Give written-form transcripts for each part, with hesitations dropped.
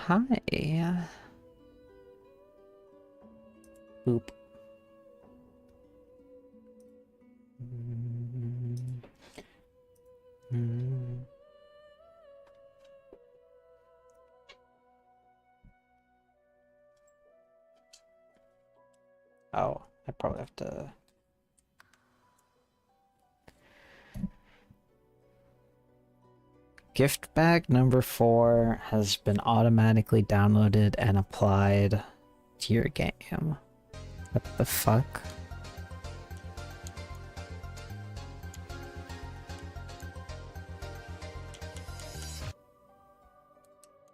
Hi. Boop. Oh, I probably have to... Gift bag number 4 has been automatically downloaded and applied to your game. What the fuck?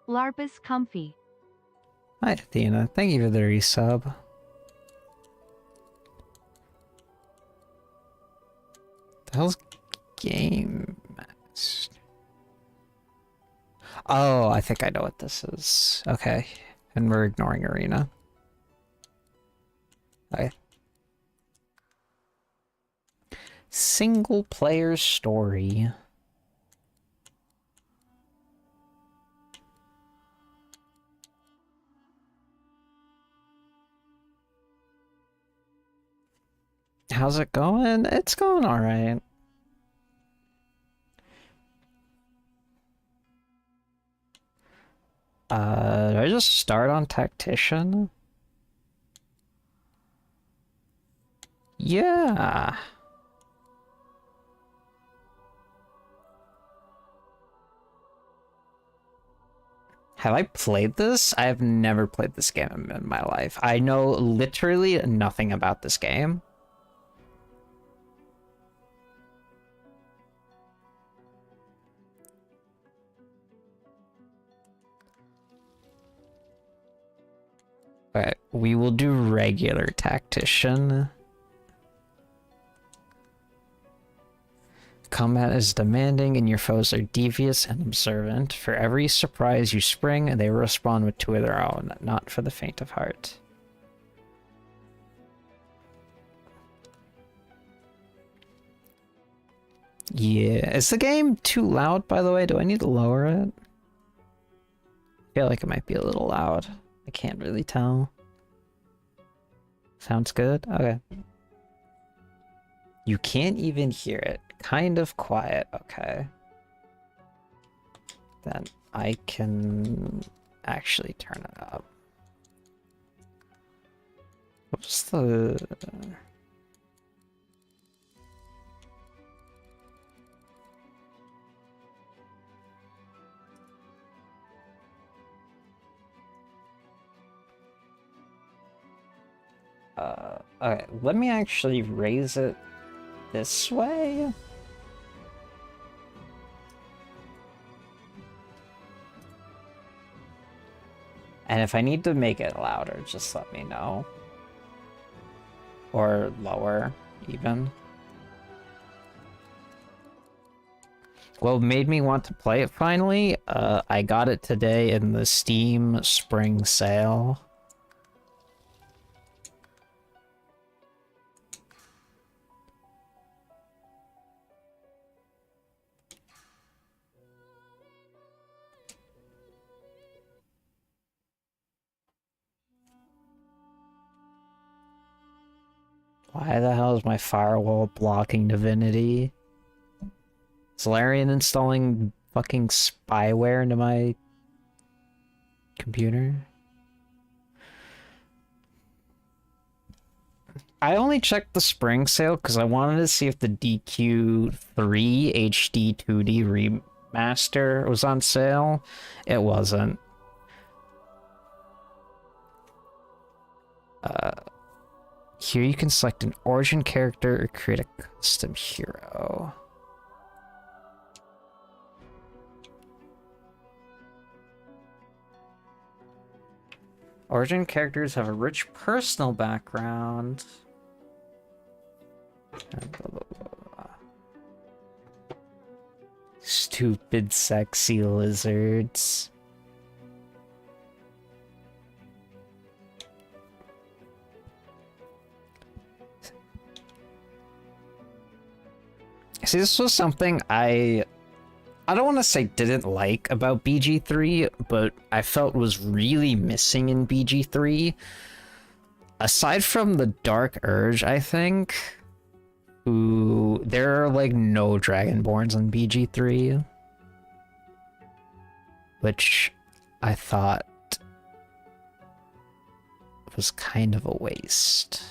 Larpus Comfy. Hi, Athena. Thank you for the resub. The hell's Game Master? Oh, I think I know what this is. Okay. And we're ignoring Arena. Okay. Single player story. How's it going? It's going alright. Do I just start on Tactician? Yeah. Have I played this? I have never played this game in my life. I know literally nothing about this game. Okay, we will do regular Tactician. Combat is demanding and your foes are devious and observant. For every surprise you spring, they respond with 2 of their own, not for the faint of heart. Yeah, is the game too loud, by the way? Do I need to lower it? I feel like it might be a little loud. I can't really tell. Sounds good? Okay. You can't even hear it. Kind of quiet. Okay. Then I can actually turn it up. What's the... okay, let me actually raise it this way. And if I need to make it louder, just let me know. Or lower, even. What made me want to play it finally? I got it today in the Steam Spring Sale. Why the hell is my firewall blocking Divinity? Is Larian installing fucking spyware into my computer? I only checked the spring sale because I wanted to see if the DQ3 HD 2D remaster was on sale. It wasn't. Here you can select an origin character or create a custom hero. Origin characters have a rich personal background. Blah, blah, blah. Stupid sexy lizards. See, this was something I I don't want to say didn't like about BG3, but I felt was really missing in BG3. Aside from the Dark Urge, I think, who there are like no Dragonborns in BG3, which I thought was kind of a waste.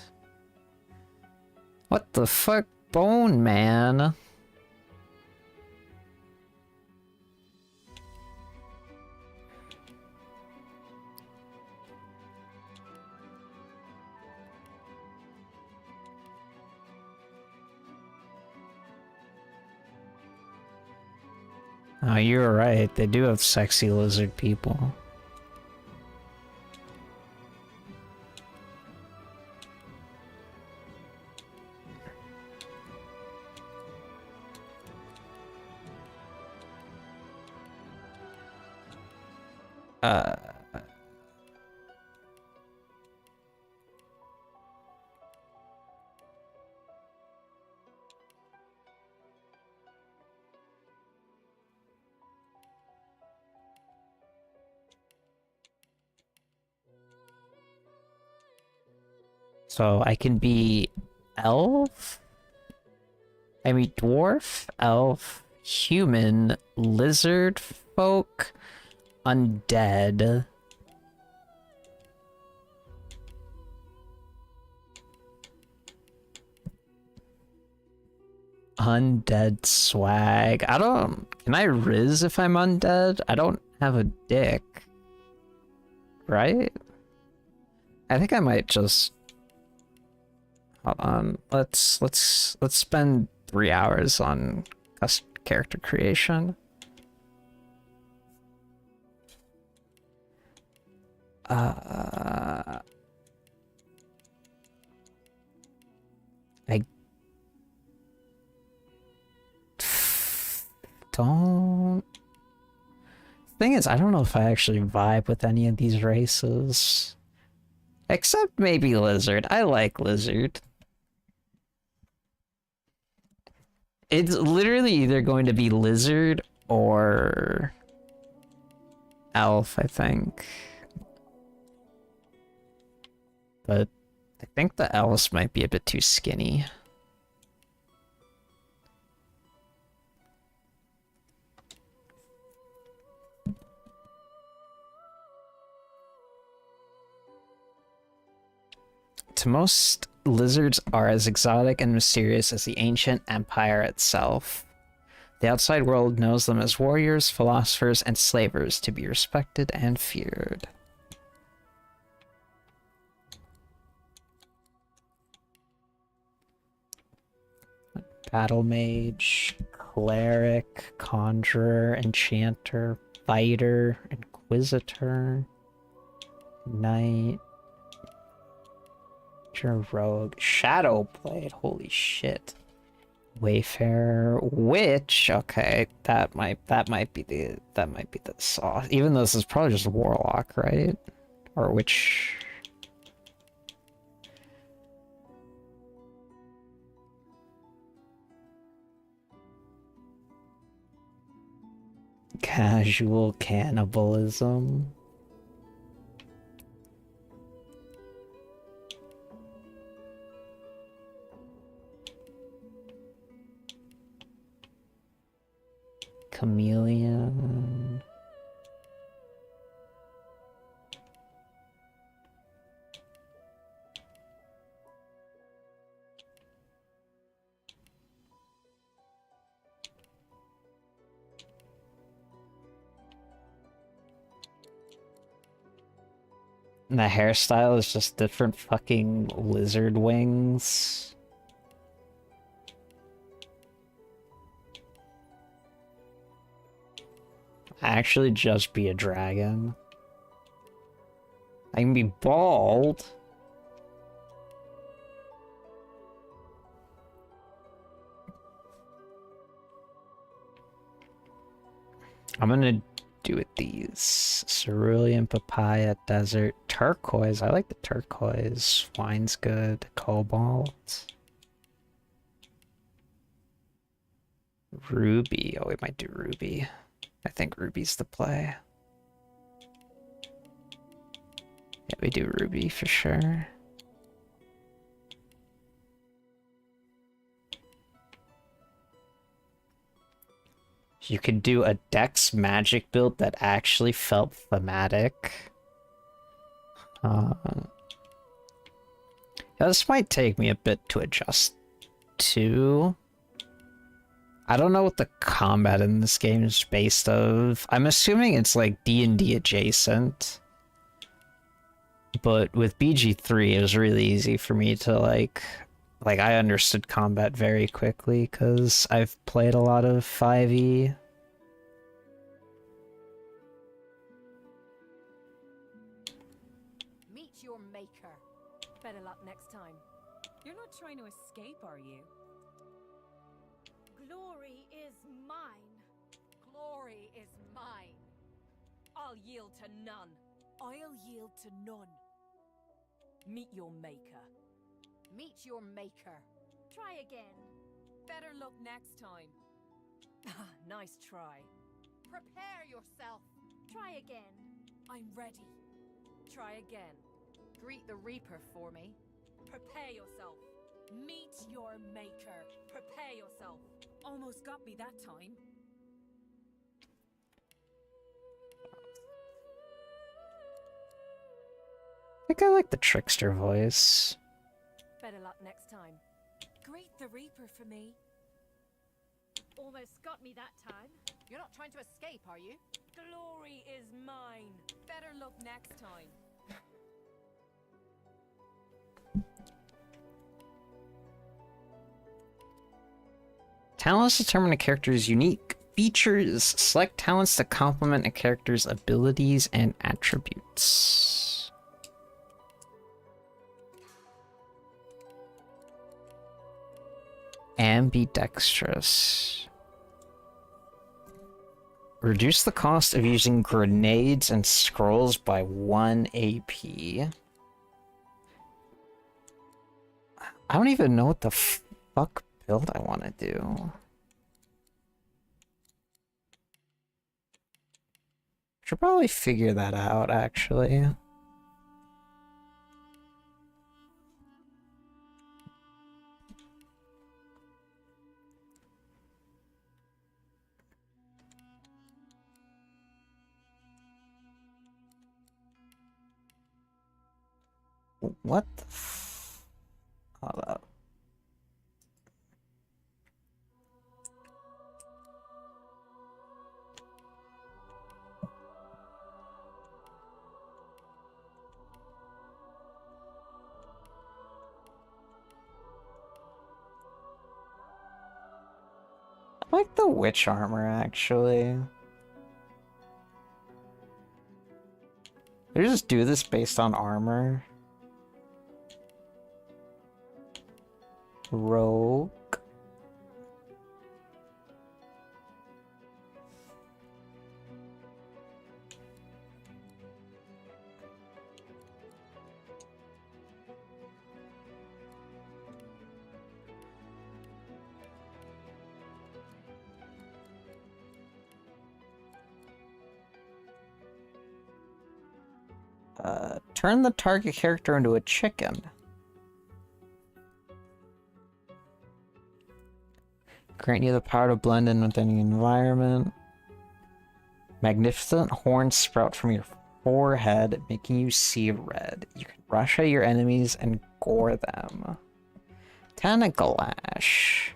What the fuck, Bone Man? Oh, you're right. They do have sexy lizard people. Uh... So I can be elf? I mean dwarf, elf, human, lizard folk, undead. Undead swag. I don't... Can I riz if I'm undead? I don't have a dick. Right? I think I might just... Hold on. Let's spend 3 hours on character creation. I don't... Thing is, I don't know if I actually vibe with any of these races. Except maybe lizard. I like lizard. It's literally either going to be lizard or elf, I think. But I think the elves might be a bit too skinny. To most, lizards are as exotic and mysterious as the ancient empire itself. The outside world knows them as warriors, philosophers, and slavers to be respected and feared. Battle mage, cleric, conjurer, enchanter, fighter, inquisitor, knight, rogue, shadow blade, holy shit. Wayfarer, witch, okay, that might be the sauce. Even though this is probably just a warlock, right? Or witch. Casual cannibalism. Chameleon. And the hairstyle is just different fucking lizard wings. Actually just be a dragon. I can be bald. I'm gonna do it these. Cerulean, papaya, desert, turquoise. I like the turquoise. Wine's good. Cobalt. Ruby. Oh, we might do Ruby. I think Ruby's the play. Yeah, we do Ruby for sure. You could do a Dex magic build that actually felt thematic. Yeah, this might take me a bit to adjust to. I don't know what the combat in this game is based of. I'm assuming it's like D&D adjacent. But with BG3, it was really easy for me to like I understood combat very quickly because I've played a lot of 5e. Meet your maker. Better luck next time. You're not trying to escape, are you? Glory is mine. Glory is mine. I'll yield to none. I'll yield to none. Meet your maker. Meet your maker. Try again. Better luck next time. Nice try. Prepare yourself. Try again. I'm ready. Try again. Greet the Reaper for me. Prepare yourself. Meet your maker. Prepare yourself. Almost got me that time. I think I like the trickster voice. Better luck next time. Greet the Reaper for me. Almost got me that time. You're not trying to escape, are you? Glory is mine. Better luck next time. Talents determine a character's unique features. Select talents to complement a character's abilities and attributes. Ambidextrous. Reduce the cost of using grenades and scrolls by 1 AP. I don't even know what the fuck build I want to do. Should probably figure that out, actually. What the f... Hold up. I like the witch armor, actually. They just do this based on armor. Rogue. Turn the target character into a chicken. Grant you the power to blend in with any environment. Magnificent horns sprout from your forehead, making you see red. You can rush at your enemies and gore them. Tentacle Lash.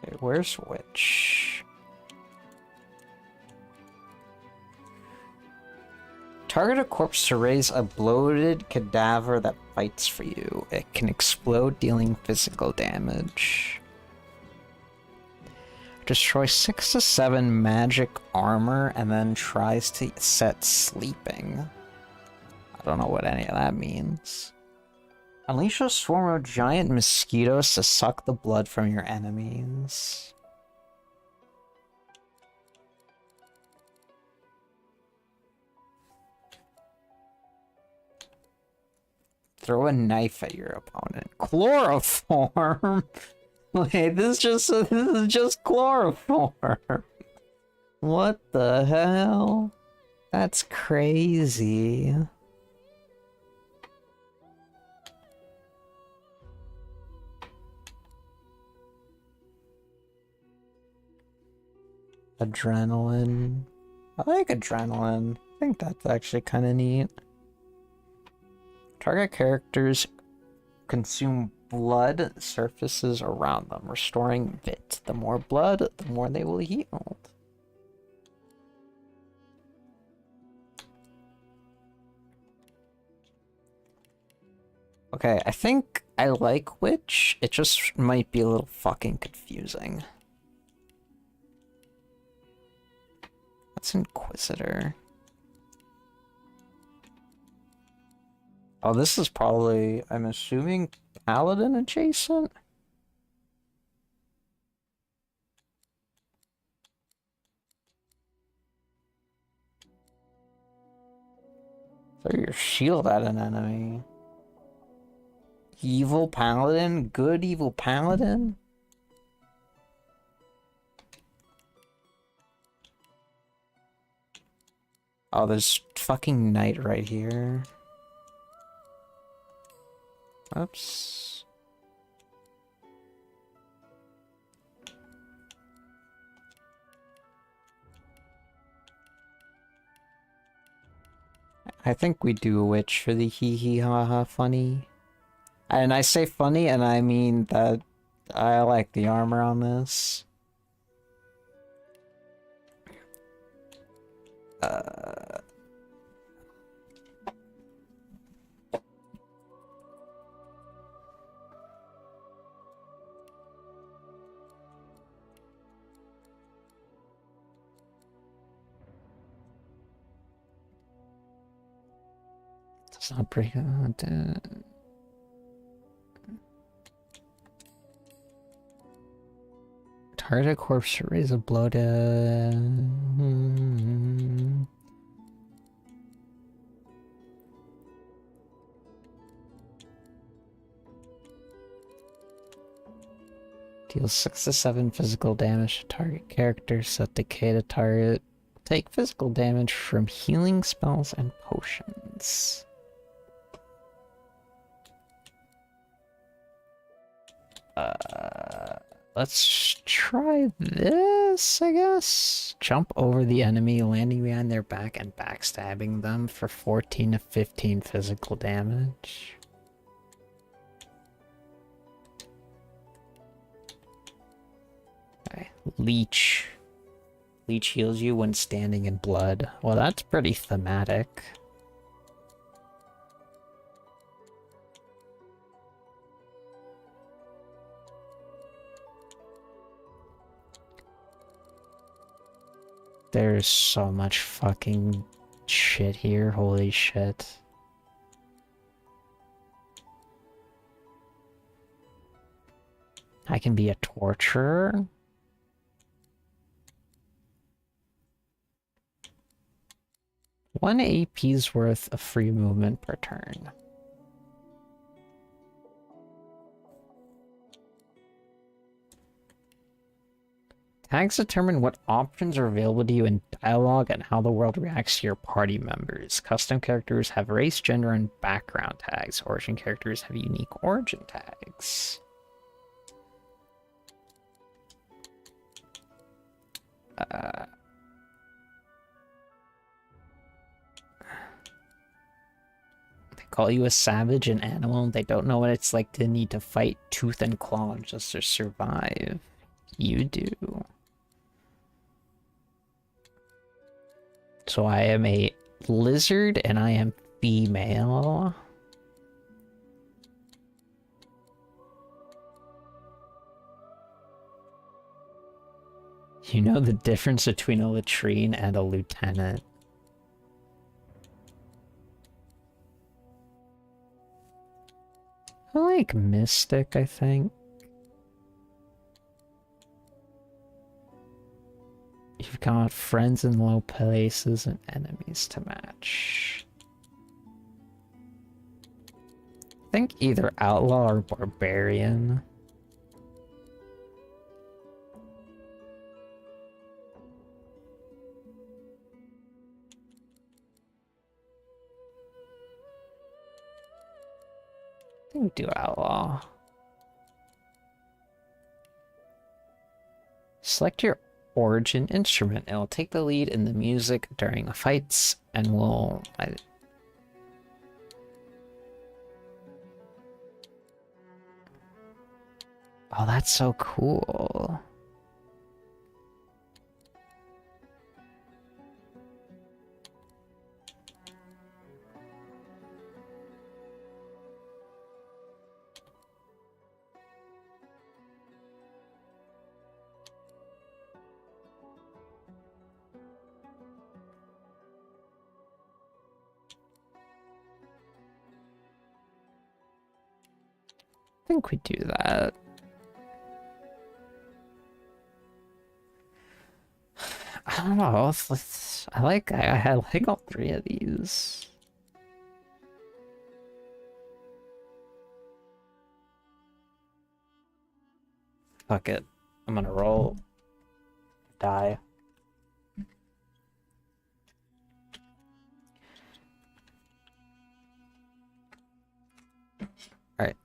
Okay, where's Witch? Target a corpse to raise a bloated cadaver that fights for you. It can explode, dealing physical damage. Destroy 6 to 7 magic armor and then tries to set sleeping. I don't know what any of that means. Unleash a swarm of giant mosquitoes to suck the blood from your enemies. Throw a knife at your opponent. Chloroform? Wait, this is just chloroform. What the hell? That's crazy. Adrenaline. I like adrenaline. I think that's actually kind of neat. Target characters consume blood surfaces around them, restoring vit. The more blood, the more they will heal. Okay, I think I like Witch. It just might be a little fucking confusing. What's Inquisitor? Oh, this is probably, I'm assuming, Paladin adjacent? Throw your shield at an enemy. Evil Paladin? Good evil Paladin? Oh, there's fucking Knight right here. Oops. I think we do a witch for the hee hee ha ha funny. And I say funny and I mean that I like the armor on this. Does not break out. Target corpse to raise a blow to... Deals 6 to 7 physical damage to target character, set decay to target. Take physical damage from healing spells and potions. Let's try this, I guess. Jump over the enemy, landing behind their back and backstabbing them for 14 to 15 physical damage. Okay, Leech. Leech heals you when standing in blood. Well, that's pretty thematic. There's so much fucking shit here, holy shit. I can be a torturer? One AP's worth of free movement per turn. Tags determine what options are available to you in dialogue and how the world reacts to your party members. Custom characters have race, gender, and background tags. Origin characters have unique origin tags. They call you a savage, an animal. They don't know what it's like to need to fight tooth and claw just to survive. You do. So I am a lizard and I am female. You know the difference between a latrine and a lieutenant. I like Mystic, I think. You've got friends in low places and enemies to match. think either outlaw or barbarian. I think do outlaw. Select your origin instrument. It will take the lead in the music during the fights and will... Oh, that's so cool. I think we do that. I don't know. I like all three of these. Fuck it. I'm gonna roll. Die. Alright.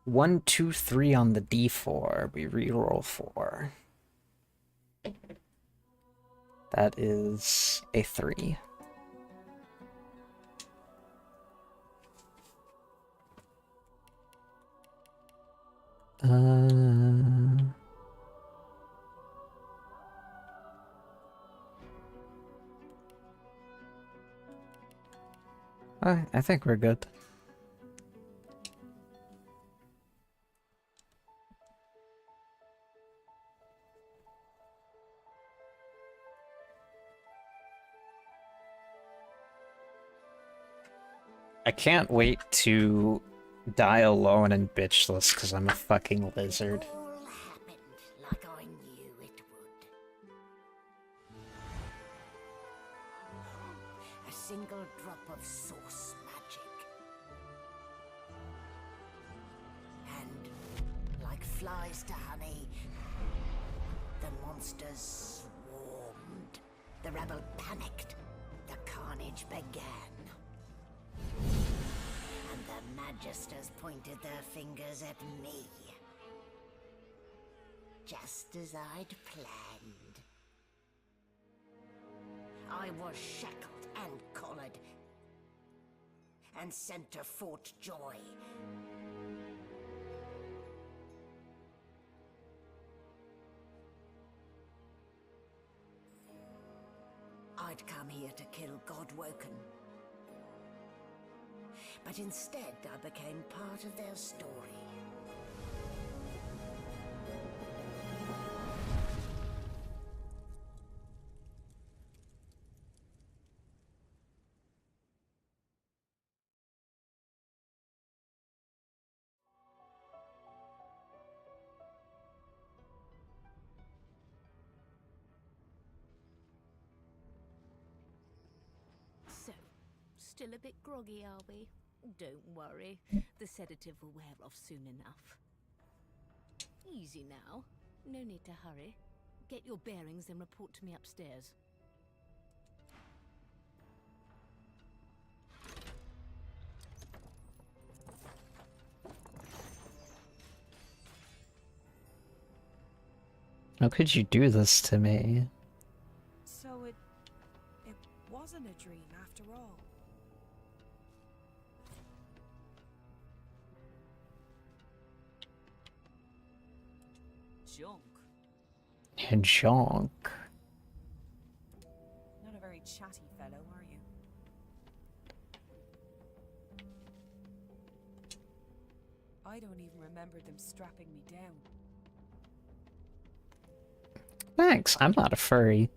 1, 2, 3 on the D4. We reroll 4. That is a 3. I think we're good. I can't wait to die alone and bitchless because I'm a fucking lizard. All happened like I knew it would. A single drop of source magic. And like flies to honey, the monsters swarmed. The rebel panicked. The carnage began. And the Magisters pointed their fingers at me. Just as I'd planned. I was shackled and collared. And sent to Fort Joy. I'd come here to kill Godwoken. But instead, I became part of their story. So, still a bit groggy, are we? Don't worry, the sedative will wear off soon enough. Easy now, no need to hurry. Get your bearings and report to me upstairs. How could you do this to me? So it wasn't a dream after all. Junk. And Jonk. Not a very chatty fellow, are you? I don't even remember them strapping me down. Thanks, I'm not a furry.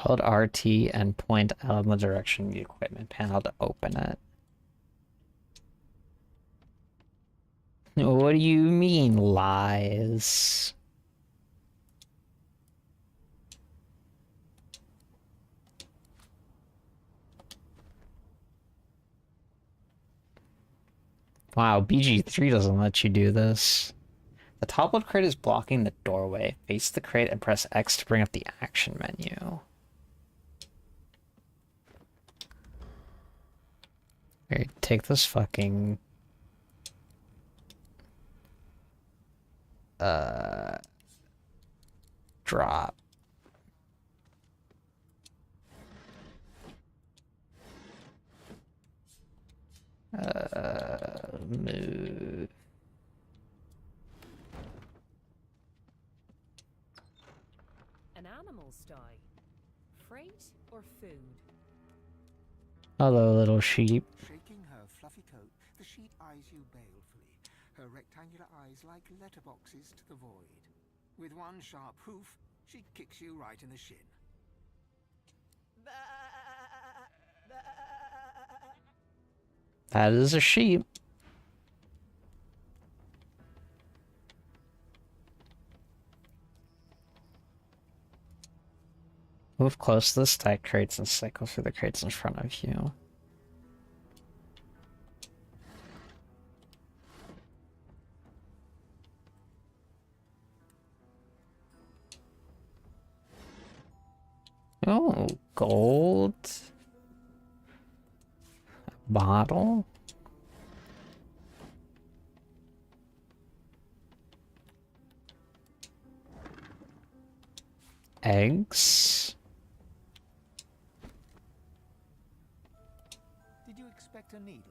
Hold RT and point out in the direction of the equipment panel to open it. What do you mean, lies? Wow, BG3 doesn't let you do this. The top-load crate is blocking the doorway. Face the crate and press X to bring up the action menu. Here, take this fucking... drop. Move. An animal sty. Freight or food? Hello, little sheep. Shaking her fluffy coat, the sheet eyes you balefully, her rectangular eyes like letterboxes to the void. With one sharp hoof, she kicks you right in the shin. That is a sheep. Move close to the stack crates and cycle through the crates in front of you. Oh, gold. Bottle. Eggs. Did you expect a needle?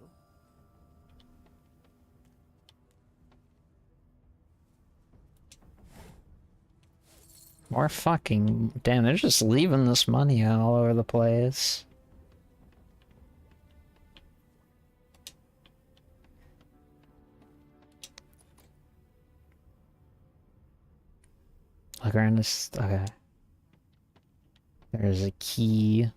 More fucking... Damn, they're just leaving this money all over the place. Look around this... Okay. There's a key.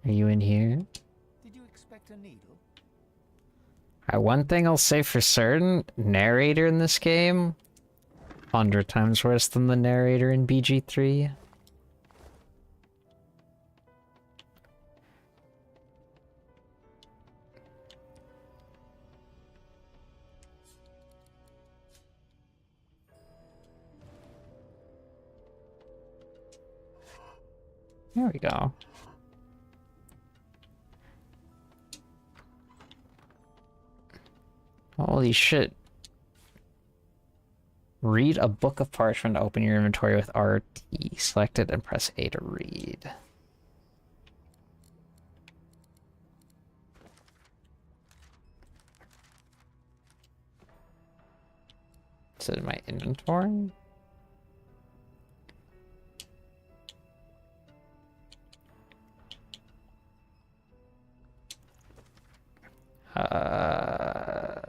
Are you in here? Did you expect a needle? One thing I'll say for certain, narrator in this game, 100 times worse than the narrator in BG3. There we go. Holy shit. Read a book of parchment to open your inventory with RT. Select it and press A to read. Is it in my inventory?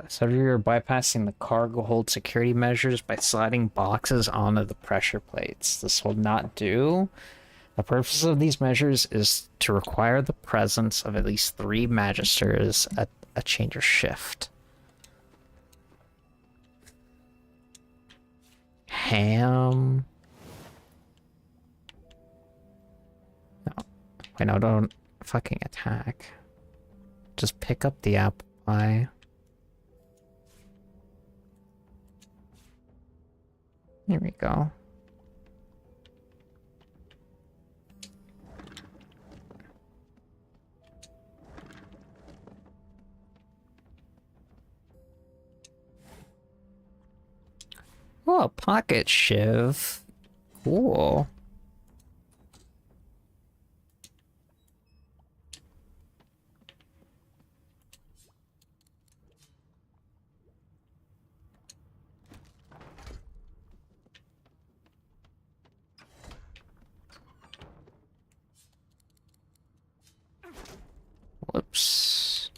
So you're bypassing the cargo hold security measures by sliding boxes onto the pressure plates. This will not do. The purpose of these measures is to require the presence of at least 3 magisters at a change of shift. Ham. No. Wait, no, don't fucking attack. Just pick up the apple pie. Here we go. Oh, a pocket shiv. Cool. Whoops.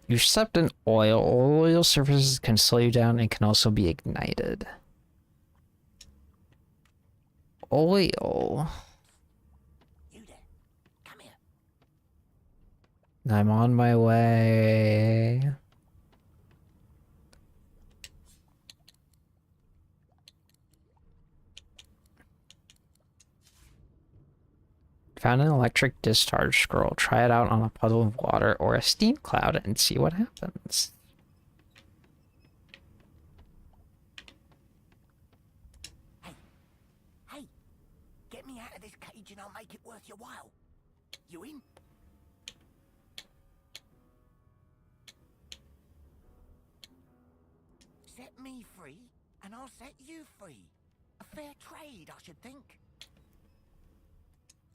You stepped in oil. Oil surfaces can slow you down and can also be ignited. Oil. You there. Come here. I'm on my way. Found an electric discharge scroll. Try it out on a puddle of water or a steam cloud and see what happens. Hey, get me out of this cage and I'll make it worth your while. You in? Set me free, and I'll set you free. A fair trade, I should think.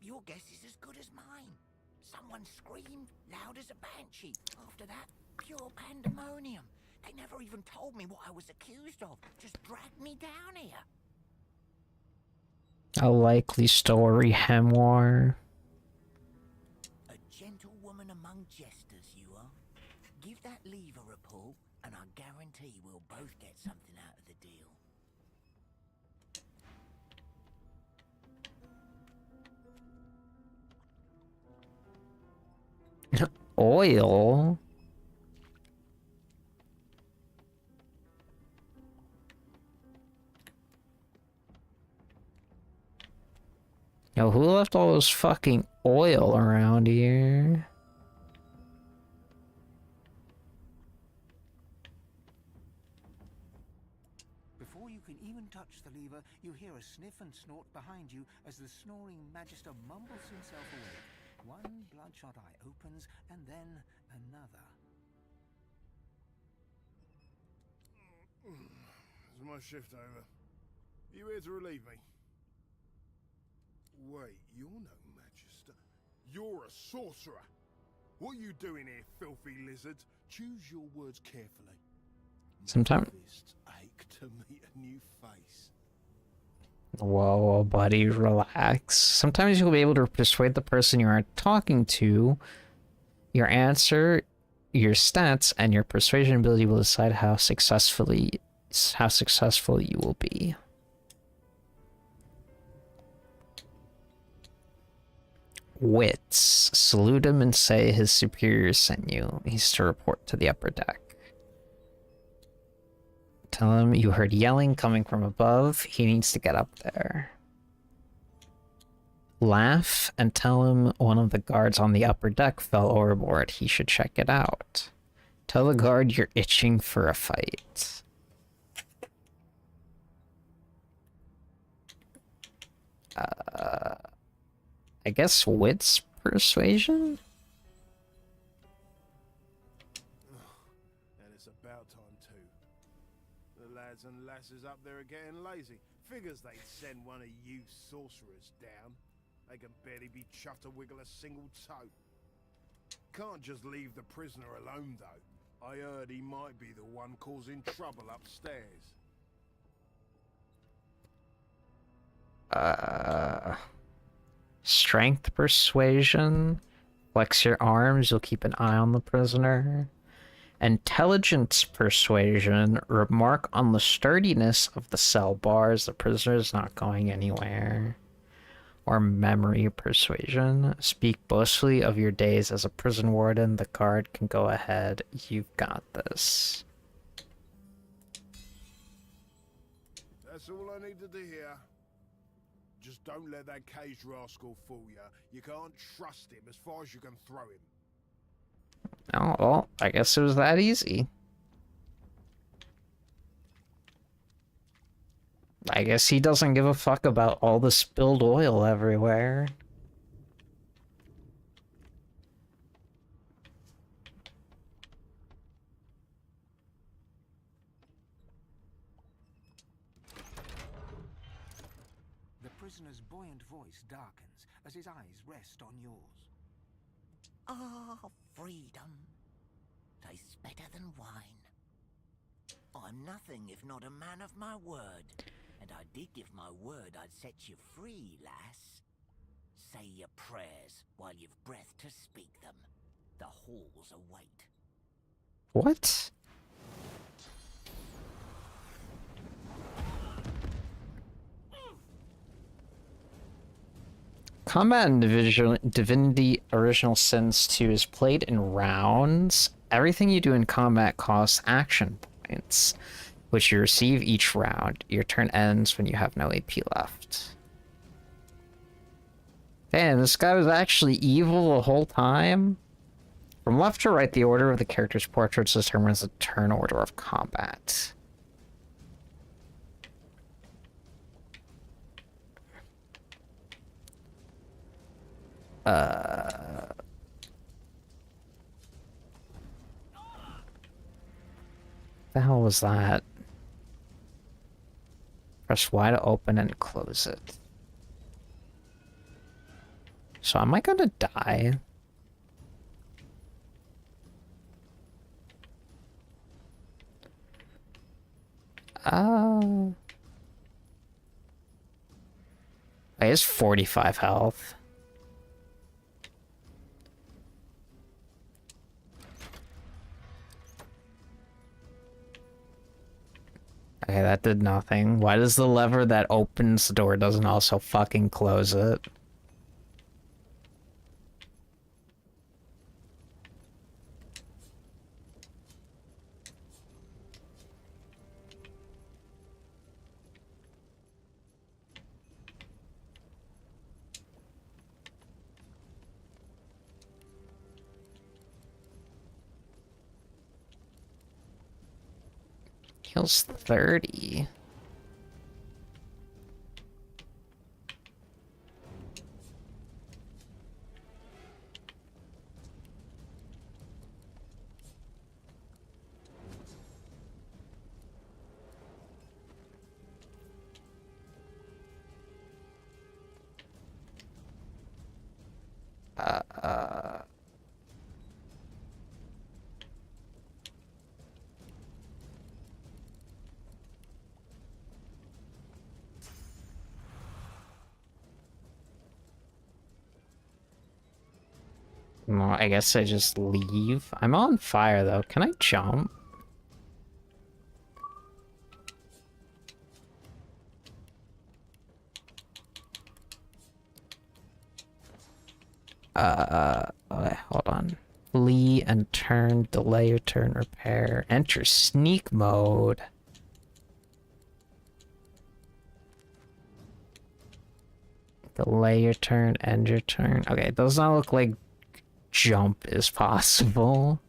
Your guess is as good as mine. Someone screamed loud as a banshee. After that, pure pandemonium. They never even told me what I was accused of. Just dragged me down here. A likely story, Hemwar. A gentlewoman among jesters, you are. Give that lever a pull, and I guarantee we'll both get something out of the deal. Oil? Yo, who left all this fucking oil around here? Before you can even touch the lever, you hear a sniff and snort behind you as the snoring magister mumbles himself awake. One bloodshot eye opens, and then another. Is my shift over? You here to relieve me? Wait, you're no magister. You're a sorcerer. What are you doing here, filthy lizard? Choose your words carefully. Sometimes. My fists ache to meet a new face. Whoa, buddy, relax. Sometimes you'll be able to persuade the person you are talking to. Your answer, your stats, and your persuasion ability will decide how successful you will be. Wits. Salute him and say his superiors sent you. He's to report to the upper deck. Tell him you heard yelling coming from above. He needs to get up there. Laugh and tell him one of the guards on the upper deck fell overboard. He should check it out. Tell the guard you're itching for a fight. I guess wits persuasion? And it's about time too. The lads and lasses up there are getting lazy. Figures they'd send one of you sorcerers down. They can barely be chuffed to wiggle a single toe. Can't just leave the prisoner alone though. I heard he might be the one causing trouble upstairs. Strength persuasion. Flex your arms, you'll keep an eye on the prisoner. Intelligence persuasion. Remark on the sturdiness of the cell bars. The prisoner is not going anywhere. Or memory persuasion. Speak boastfully of your days as a prison warden. The guard can go ahead. You've got this. That's all I needed to hear. Just don't let that caged rascal fool you. You can't trust him as far as you can throw him. Oh, well, I guess it was that easy. I guess he doesn't give a fuck about all the spilled oil everywhere. The prisoner's buoyant voice darkens as his eyes rest on yours. Ah, freedom. Tastes better than wine. I'm nothing if not a man of my word. And I did give my word I'd set you free, lass. Say your prayers while you've breath to speak them. The halls await. What? Combat in Divinity Original Sins 2 is played in rounds. Everything you do in combat costs action points, which you receive each round. Your turn ends when you have no AP left. Damn, this guy was actually evil the whole time? From left to right, the order of the character's portraits determines the turn order of combat. The hell was that? Press Y to open and close it. So am I gonna die? He has 45 health. Okay, that did nothing. Why does the lever that opens the door doesn't also fucking close it? Heals 30. Well, I guess I just leave. I'm on fire though. Can I jump? Okay, hold on. Flee and turn, delay your turn, repair. Enter sneak mode. Delay your turn, end your turn. Okay, it does not look like jump is possible.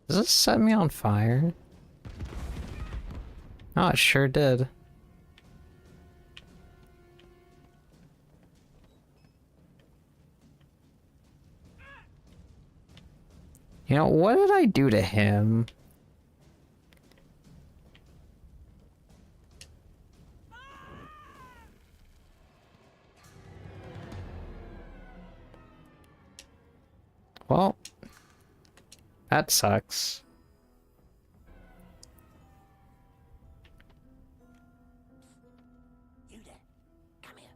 Does this set me on fire? Oh, it sure did. You know, what did I do to him? Well, that sucks. You there. Come here.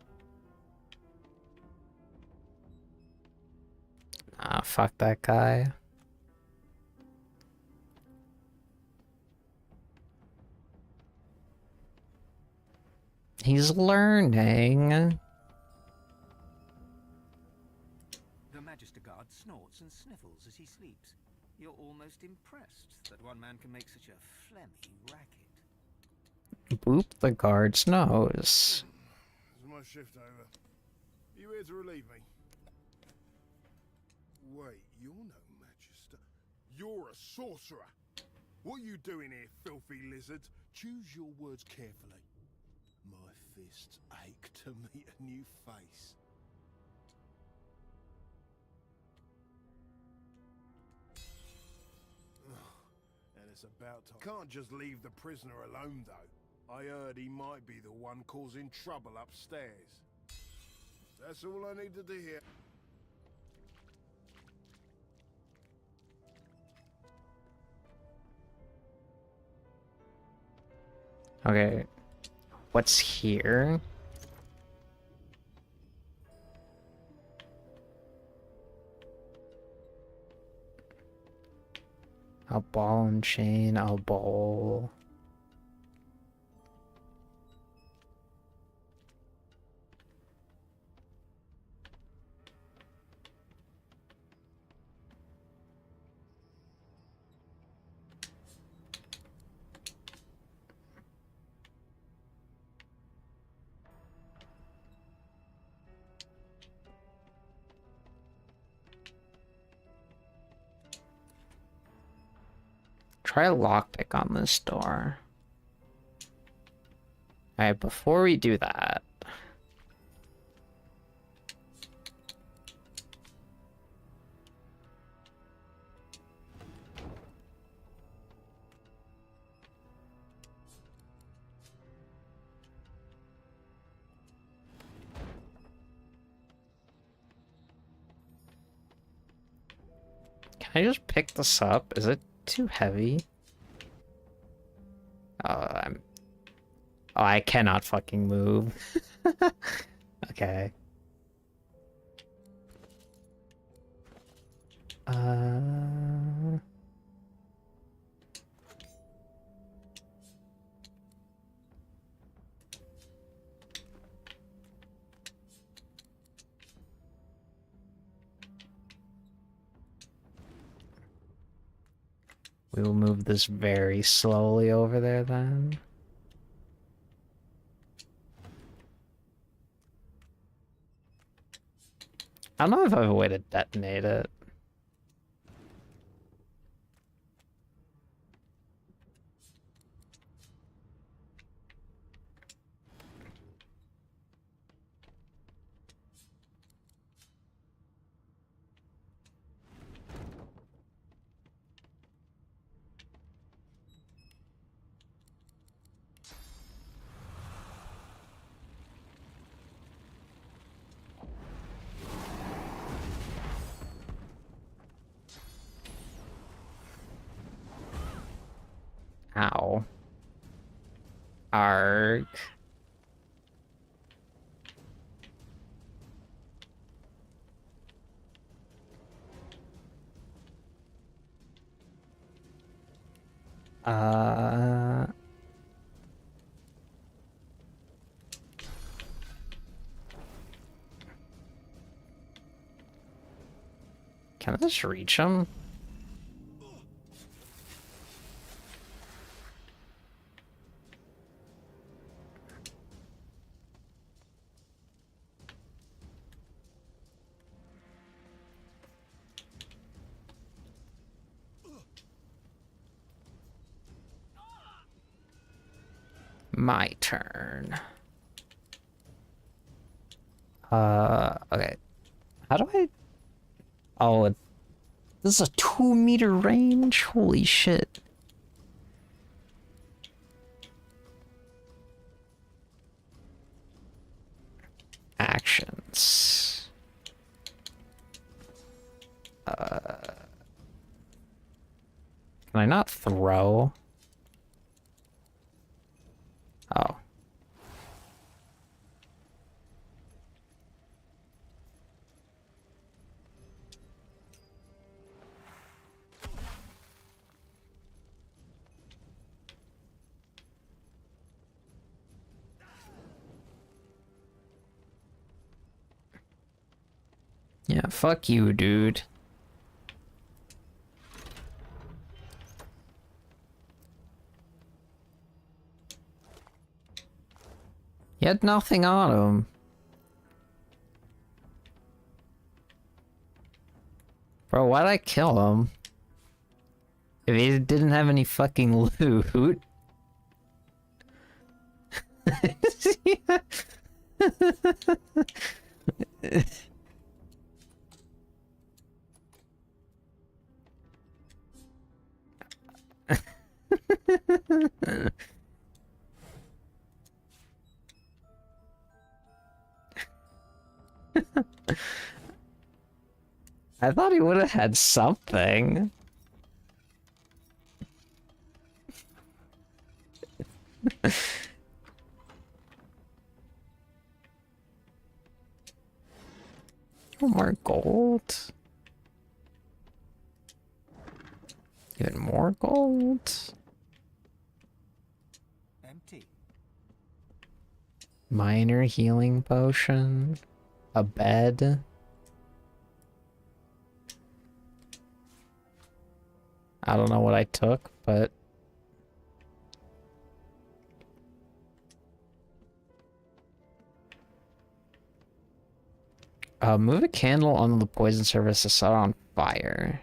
Ah, fuck that guy. He's learning. The Magister Guard snorts and sniffles as he sleeps. You're almost impressed that one man can make such a phlegmy racket. Boop the guard's nose. Is my shift over? Are you here to relieve me? Wait, you're no Magister. You're a sorcerer. What are you doing here, filthy lizard? Choose your words carefully. My fists ache to meet a new face. And a That's about time. Can't just leave the prisoner alone, though. I heard he might be the one causing trouble upstairs. That's all I needed to hear. Okay. What's here? A ball and chain, a bowl. Try a lockpick on this door. Alright, before we do that... Can I just pick this up? Is it too heavy? Oh, oh, I cannot fucking move. Okay. We will move this very slowly over there then. I don't know if I have a way to detonate it. Ow. Arg. Can I just reach him? My turn. Okay. How do I... Oh, this is a 2-meter range? Holy shit. Actions. Can I not throw? Oh. Yeah, fuck you, dude. He had nothing on him. Bro, why'd I kill him? If he didn't have any fucking loot. I thought he would have had something. Oh, more gold. Even more gold. Empty. Minor healing potion. A bed. I don't know what I took, but... move a candle on the poison surface to set on fire.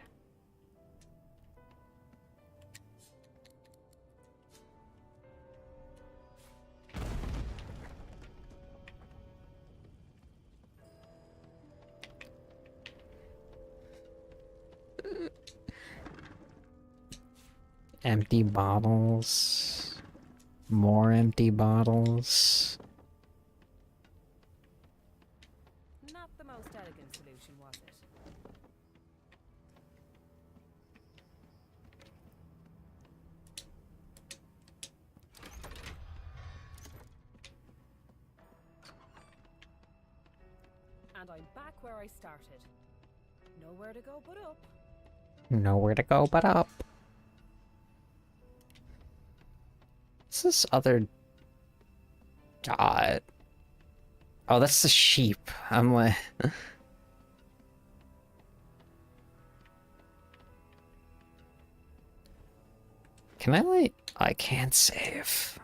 Empty bottles. More empty bottles. Not the most elegant solution, was it? And I'm back where I started. Nowhere to go but up. Nowhere to go but up. What's this other dot? Oh, that's the sheep. I'm like... Can I, like... I can't save.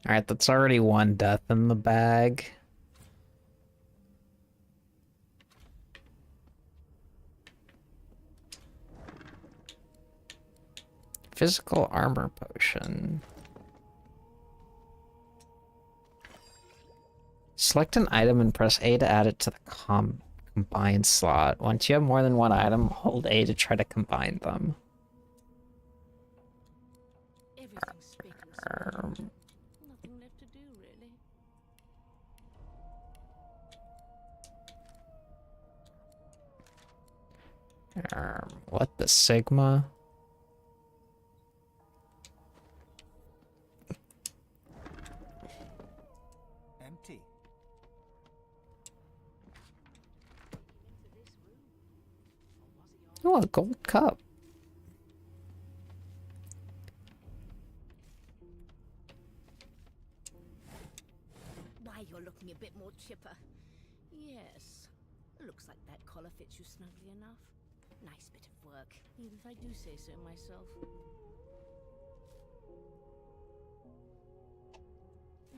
Alright, that's already one death in the bag. Physical armor potion. Select an item and press A to add it to the combine slot. Once you have more than one item, hold A to try to combine them. Everything's spick and span. Nothing left to do, really. What the Sigma? Empty. Oh, a gold cup. Why, you're looking a bit more chipper. Yes. Looks like that collar fits you snugly enough. Nice bit of work, even if I do say so myself.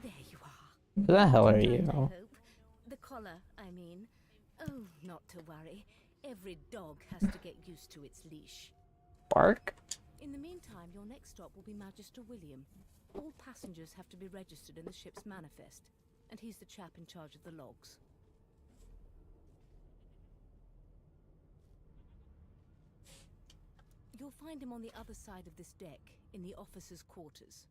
There you are. Who the hell are And I you? hope. The collar, I mean. Oh, not to worry. Every dog has to get used to its leash. Bark? In the meantime, your next stop will be Magister William. All passengers have to be registered in the ship's manifest, and he's the chap in charge of the logs. You'll find him on the other side of this deck, in the officers' quarters.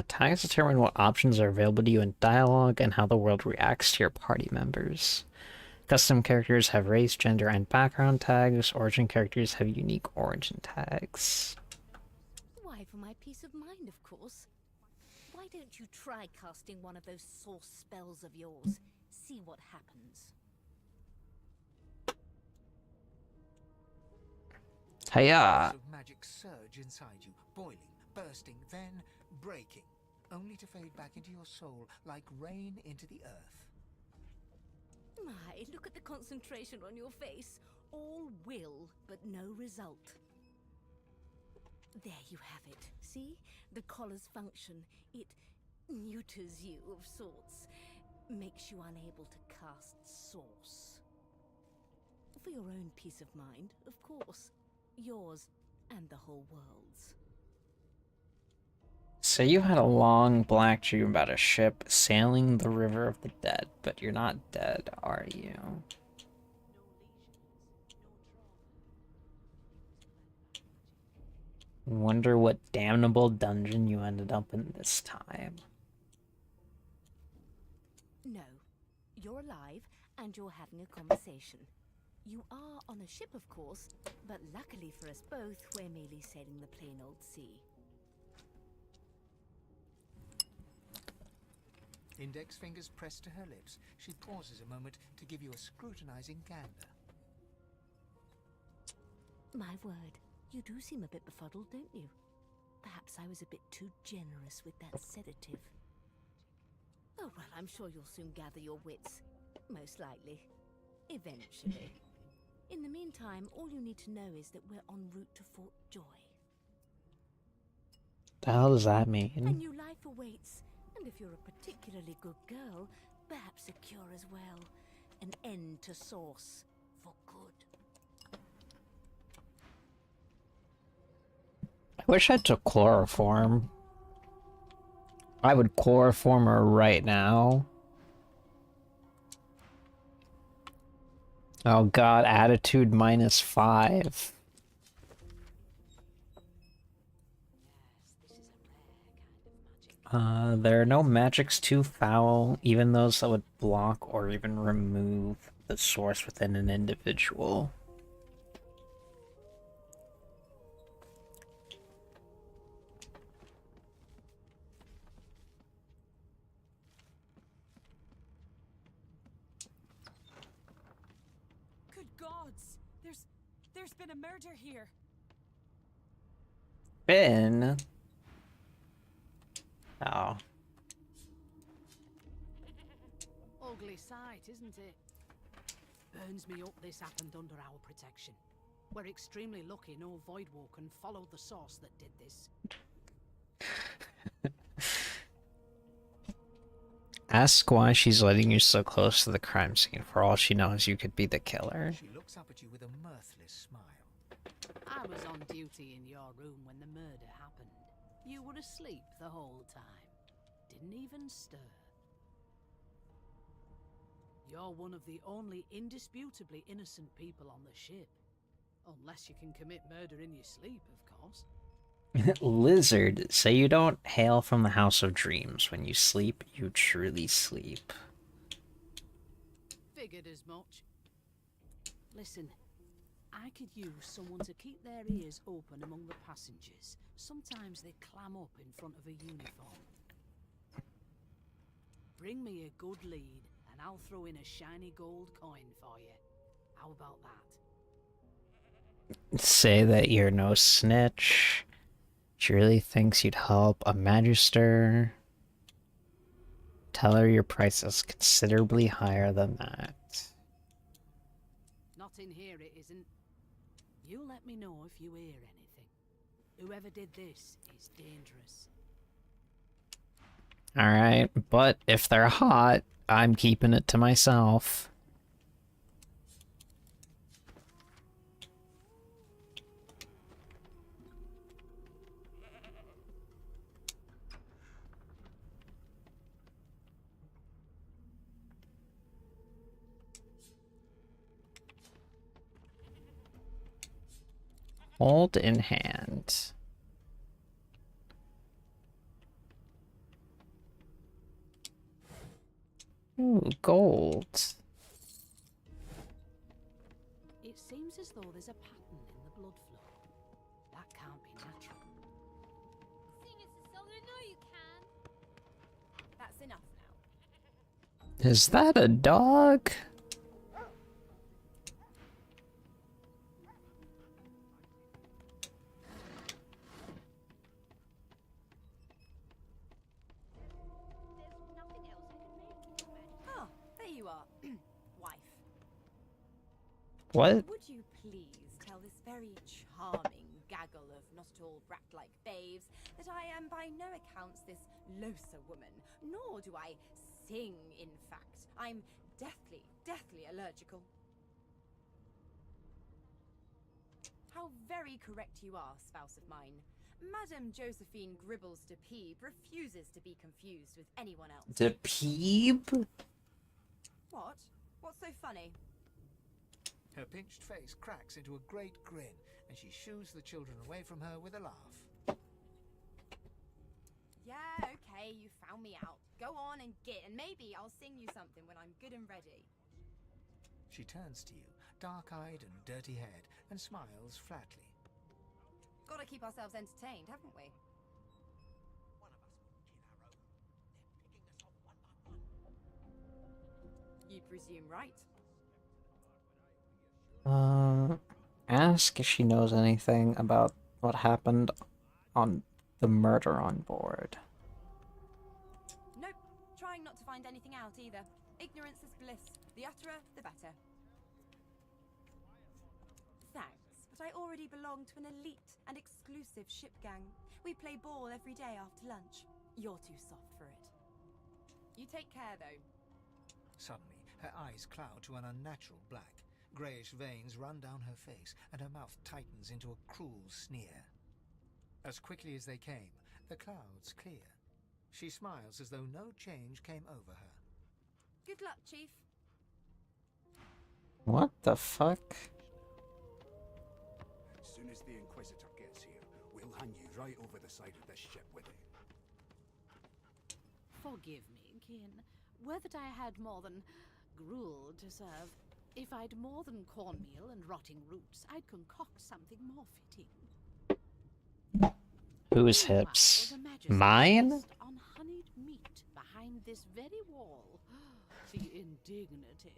Tags determine what options are available to you in dialogue and how the world reacts to your party members. Custom characters have race, gender, and background tags. Origin characters have unique origin tags. Why, for my peace of mind, of course. Why don't you try casting one of those source spells of yours? See what happens. Hiya! Of magic surge inside you, boiling, bursting, then breaking, only to fade back into your soul like rain into the earth. My, look at the concentration on your face. All will, but no result. There you have it. See? The collar's function. It neuters you of sorts. Makes you unable to cast source. For your own peace of mind, of course. Yours and the whole world's. So you had a long black dream about a ship sailing the river of the dead, but you're not dead, are you? Wonder what damnable dungeon you ended up in this time. No, you're alive and you're having a conversation. You are on a ship, of course, but luckily for us both, we're merely sailing the plain old sea. Index fingers pressed to her lips, she pauses a moment to give you a scrutinizing gander. My word, you do seem a bit befuddled, don't you? Perhaps I was a bit too generous with that sedative. Oh, well, I'm sure you'll soon gather your wits. Most likely. Eventually. In the meantime, all you need to know is that we're en route to Fort Joy. The hell does that A mean? new life awaits, and if you're a particularly good girl, perhaps a cure as well. An end to Source. For good. I wish I took chloroform. I would chloroform her right now. Oh god, attitude -5. There are no magics too foul, even those that would block or even remove the source within an individual. Good gods! There's been a murder here. Ben? Oh. Ugly sight, isn't it? Burns me up this happened under our protection. We're extremely lucky no Voidwalker followed the source that did this. Ask why she's letting you so close to the crime scene. For all she knows, you could be the killer. She looks up at you with a mirthless smile. I was on duty in your room when the murder happened. You were asleep the whole time. Didn't even stir. You're one of the only indisputably innocent people on the ship. Unless you can commit murder in your sleep, of course. Lizard, say you don't hail from the House of Dreams. When you sleep, you truly sleep. Figured as much. Listen, I could use someone to keep their ears open among the passengers. Sometimes they clam up in front of a uniform. Bring me a good lead, and I'll throw in a shiny gold coin for you. How about that? Say that you're no snitch. She really thinks you'd help a magister. Tell her your price is considerably higher than that. Not in here, it isn't. You let me know if you hear anything. Whoever did this is dangerous. Alright, but if they're hot, I'm keeping it to myself. Hold in hand. Ooh, gold. It seems as though there's a pattern in the blood flow. That can't be natural. Sing us a song, I know you can. That's enough now. Is that a dog? Ah, there you are, wife. What? Would you please tell this very charming gaggle of not-at-all brat-like babes that I am by no accounts this Losa woman, nor do I sing, in fact. I'm deathly allergical. How very correct you are, spouse of mine. Madame Josephine Gribbles de Peeb refuses to be confused with anyone else. The Peeb? What? What's so funny? Her pinched face cracks into a great grin, and she shoos the children away from her with a laugh. Yeah, okay, you found me out. Go on and git, and maybe I'll sing you something when I'm good and ready. She turns to you, dark-eyed and dirty-haired, and smiles flatly. Gotta keep ourselves entertained, haven't we? You presume right. Ask if she knows anything about what happened on the murder on board. Nope, trying not to find anything out either. Ignorance is bliss. The utterer, the better. Thanks, but I already belong to an elite and exclusive ship gang. We play ball every day after lunch. You're too soft for it. You take care, though. Suddenly, her eyes cloud to an unnatural black. Greyish veins run down her face, and her mouth tightens into a cruel sneer. As quickly as they came, the clouds clear. She smiles as though no change came over her. Good luck, Chief. What the fuck? As soon as the Inquisitor gets here, we'll hang you right over the side of this ship with it. Forgive me, kin. Whether I had more than gruel to serve. If I'd more than cornmeal and rotting roots, I'd concoct something more fitting. Whose hips? Mine? On honeyed meat behind this very wall. The indignity.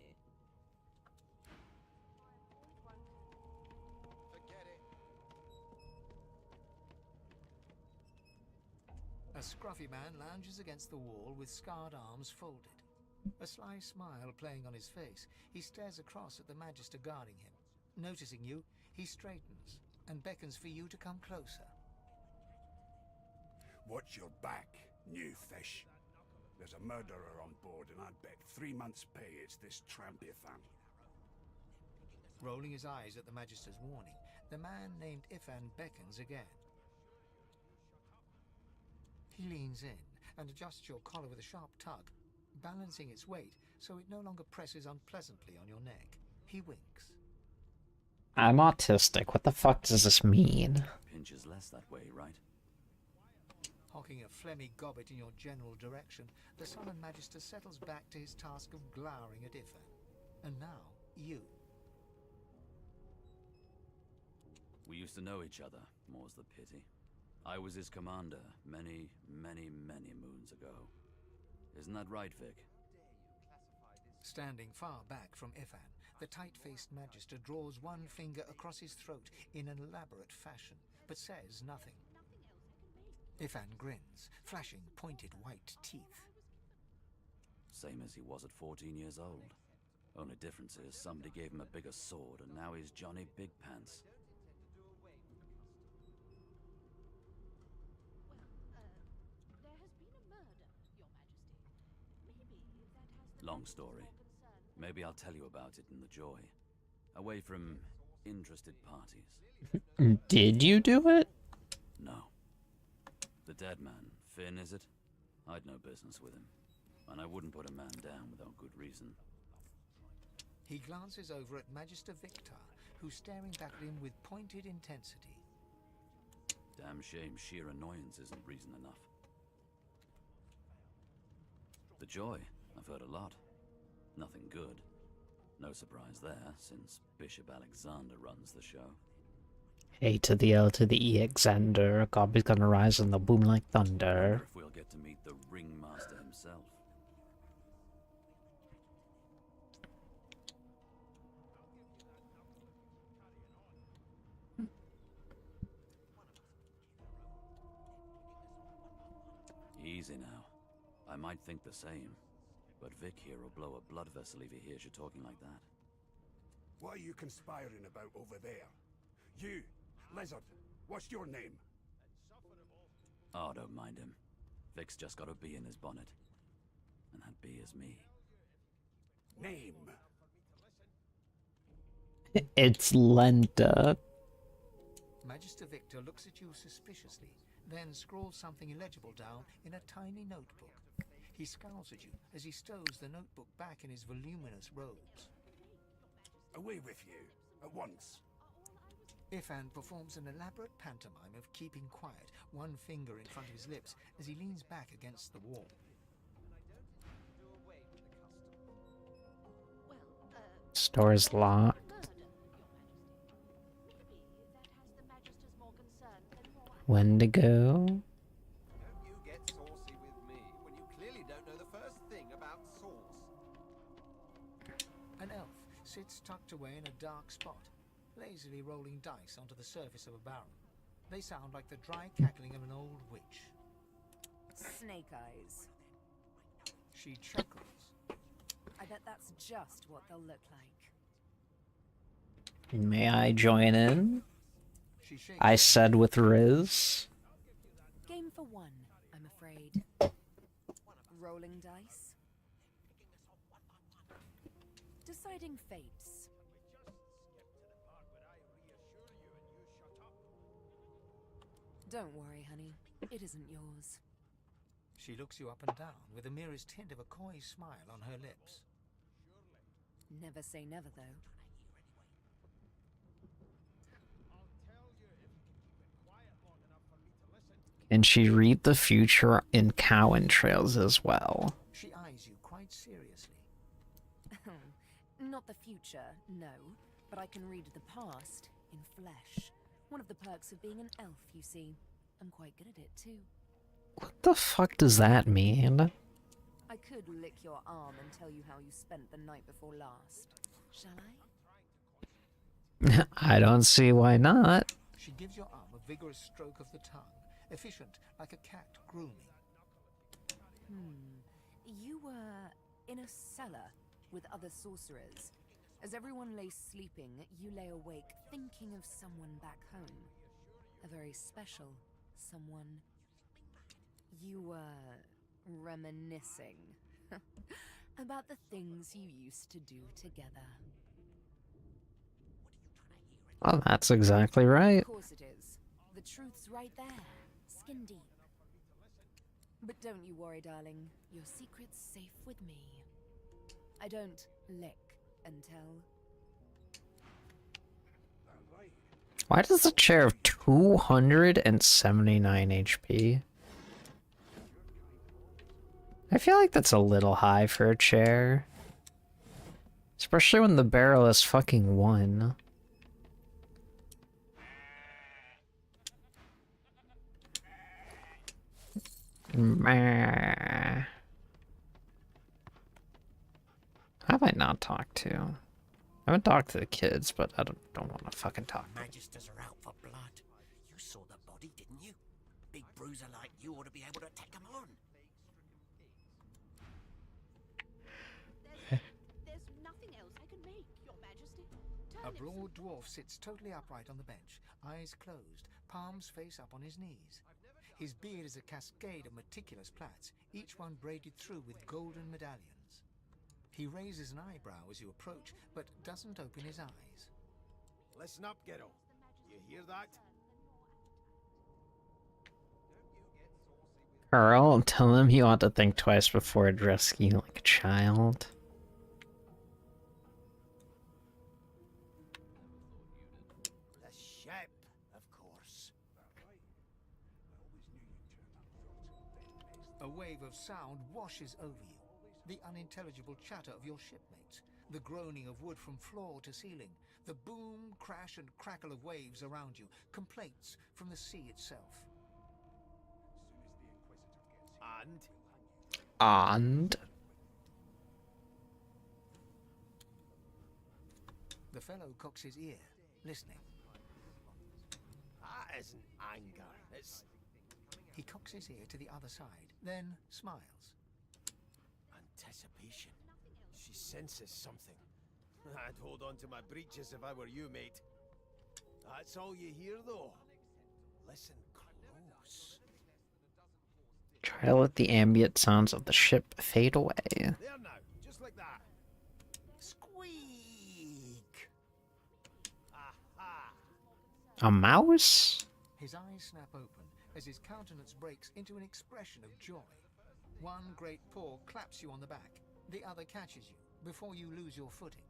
A scruffy man lounges against the wall with scarred arms folded. A sly smile playing on his face, he stares across at the Magister guarding him. Noticing you, he straightens and beckons for you to come closer. Watch your back, new fish. There's a murderer on board, and I'd bet 3 months' pay it's this tramp Ifan. Rolling his eyes at the Magister's warning, the man named Ifan beckons again. He leans in and adjusts your collar with a sharp tug, balancing its weight so it no longer presses unpleasantly on your neck. He winks. I'm autistic. What the fuck does this mean? Pinches less that way, right? Hawking a phlegmy gobbet in your general direction, the Sullen Magister settles back to his task of glowering at Ifan. And now, you. We used to know each other, more's the pity. I was his commander many, many, many moons ago. Isn't that right, Vic? Standing far back from Ifan, the tight-faced Magister draws one finger across his throat in an elaborate fashion, but says nothing. Ifan grins, flashing pointed white teeth. Same as he was at 14 years old. Only difference is somebody gave him a bigger sword, and now he's Johnny Big Pants. Long story. Maybe I'll tell you about it in the Joy. Away from interested parties. Did you do it? No. The dead man, Finn, is it? I'd no business with him. And I wouldn't put a man down without good reason. He glances over at Magister Victor, who's staring back at him with pointed intensity. Damn shame sheer annoyance isn't reason enough. The Joy. I've heard a lot. Nothing good. No surprise there, since Bishop Alexander runs the show. A to the L to the E, Xander. God is gonna rise and they'll boom like thunder. If we'll get to meet the Ringmaster himself. Easy now. I might think the same. But Vic here will blow a blood vessel if he hears you talking like that. What are you conspiring about over there? You, Lizard, what's your name? Oh, don't mind him. Vic's just got a bee in his bonnet. And that bee is me. Name? It's Lenda. Magister Victor looks at you suspiciously, then scrawls something illegible down in a tiny notebook. He scowls at you as he stows the notebook back in his voluminous robes. Away with you, at once. Ifan performs an elaborate pantomime of keeping quiet, one finger in front of his lips as he leans back against the wall. Store's locked. When to go? Don't you get saucy with me when you clearly don't know the first thing about sauce. An elf sits tucked away in a dark spot, lazily rolling dice onto the surface of a barrel. They sound like the dry cackling of an old witch. Snake eyes. She chuckles. I bet that's just what they'll look like. May I join in? She shakes I said with Riz. Game for one, I'm afraid. Rolling dice. Deciding fates. Don't worry, honey. It isn't yours. She looks you up and down with the merest hint of a coy smile on her lips. Never say never, though. Can she read the future in cow entrails as well? She eyes you quite seriously. Not the future, no. But I can read the past in flesh. One of the perks of being an elf, you see. I'm quite good at it, too. What the fuck does that mean? I could lick your arm and tell you how you spent the night before last. Shall I? I don't see why not. She gives your arm a vigorous stroke of the tongue, efficient like a cat grooming. You were in a cellar with other sorcerers. As everyone lay sleeping, you lay awake thinking of someone back home. A very special someone. You were reminiscing about the things you used to do together. Well, that's exactly right. Of course it is. The truth's right there, skin deep. But don't you worry, darling. Your secret's safe with me. I don't lick and tell. Why does the chair have 279 HP? I feel like that's a little high for a chair. Especially when the barrel is fucking 1. Meh. Who have I not talked to? I haven't talked to the kids, but I don't want to fucking talk. Magisters are out for blood. You saw the body, didn't you? Big bruiser like you ought to be able to take them on. There's nothing else I can make, Your Majesty. A broad dwarf sits totally upright on the bench, eyes closed, palms face up on his knees. His beard is a cascade of meticulous plaits, each one braided through with golden medallions. He raises an eyebrow as you approach, but doesn't open his eyes. Listen up, kiddo. You hear that? Carl, tell him you ought to think twice before addressing you like a child. The ship, of course. A wave of sound washes over you. The unintelligible chatter of your shipmates, the groaning of wood from floor to ceiling, the boom, crash, and crackle of waves around you, complaints from the sea itself. And? The fellow cocks his ear, listening. That isn't anger. It's He cocks his ear to the other side, then smiles. anticipation. She senses something. I'd hold on to my breeches if I were you, mate. That's all you hear, though. Listen close. Try to let the ambient sounds of the ship fade away. There now, just like that. Squeak! Aha! A mouse? His eyes snap open as his countenance breaks into an expression of joy. One great paw claps you on the back, the other catches you before you lose your footing.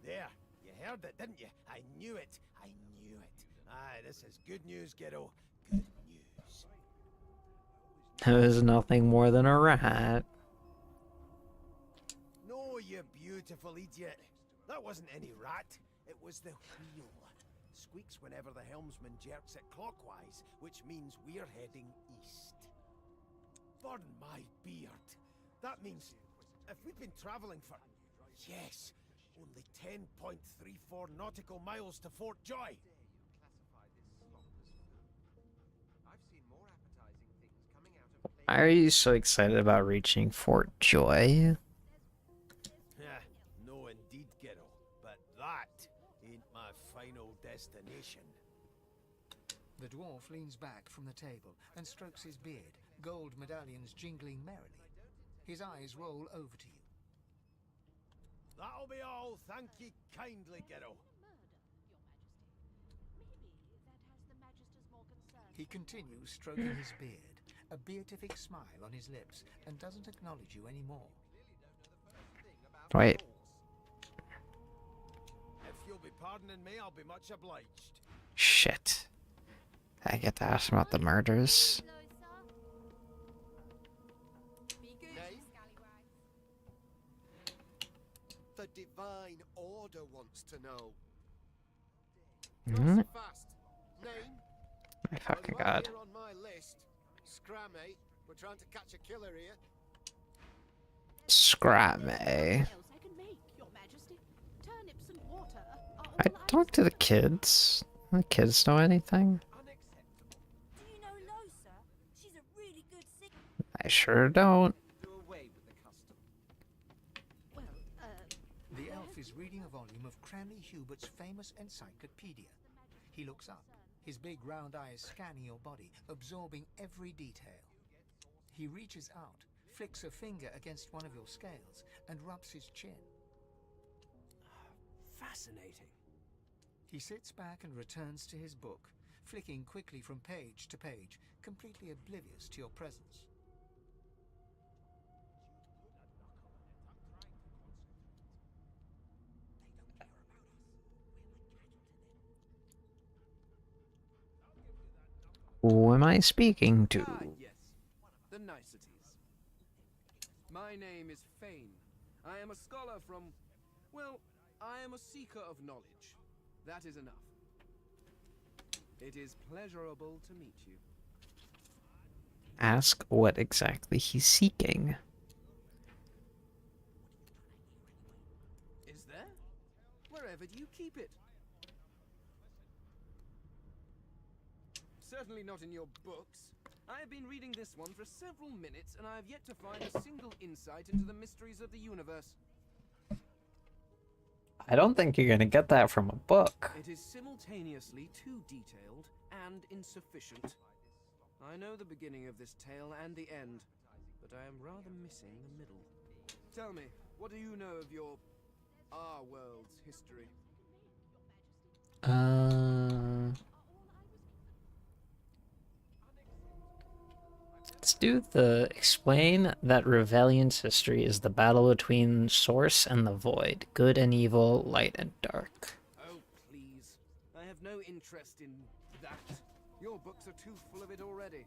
There, you heard it, didn't you? I knew it. I knew it. Aye, this is good news, kiddo. Good news. It was nothing more than a rat. No, you beautiful idiot. That wasn't any rat. It was the wheel. Squeaks whenever the helmsman jerks it clockwise, which means we're heading east. Burn my beard. That means if we've been traveling for, yes, only 10.34 nautical miles to Fort Joy. Why are you so excited about reaching Fort Joy? No, indeed, kiddo. But that ain't my final destination. The dwarf leans back from the table and strokes his beard, gold medallions jingling merrily. His eyes roll over to you. That'll be all. Thank ye kindly, kiddo. He continues stroking his beard, a beatific smile on his lips, and doesn't acknowledge you anymore. Wait. If you'll be pardoning me, I'll be much obliged. Shit. I get to ask him about the murders. Name? The Divine Order wants to know. Hmm? Fast. Name? My fucking Well, god. here on my list. Scram, eh? We're trying to catch a killer here. Scrap me. I talk to the kids. The kids know anything? Do you know Losa? She's a really good singer. I sure don't. Do away with the custom. The elf is reading a volume of Cranley Hubert's famous encyclopedia. He looks up, his big round eyes scanning your body, absorbing every detail. He reaches out, flicks a finger against one of your scales, and rubs his chin. Fascinating. He sits back and returns to his book, flicking quickly from page to page, completely oblivious to your presence. Who am I speaking to? Ah, yes. The niceties. My name is Fane. I am a scholar from... well, I am a seeker of knowledge. That is enough. It is pleasurable to meet you. Ask what exactly he's seeking. Is there? Wherever do you keep it? Certainly not in your books. I have been reading this one for several minutes, and I have yet to find a single insight into the mysteries of the universe. I don't think you're gonna get that from a book. It is simultaneously too detailed and insufficient. I know the beginning of this tale and the end, but I am rather missing the middle. Tell me, what do you know of our world's history? Let's do the explain that Revelion's history is the battle between Source and the Void, good and evil, light and dark. Oh, please. I have no interest in that. Your books are too full of it already.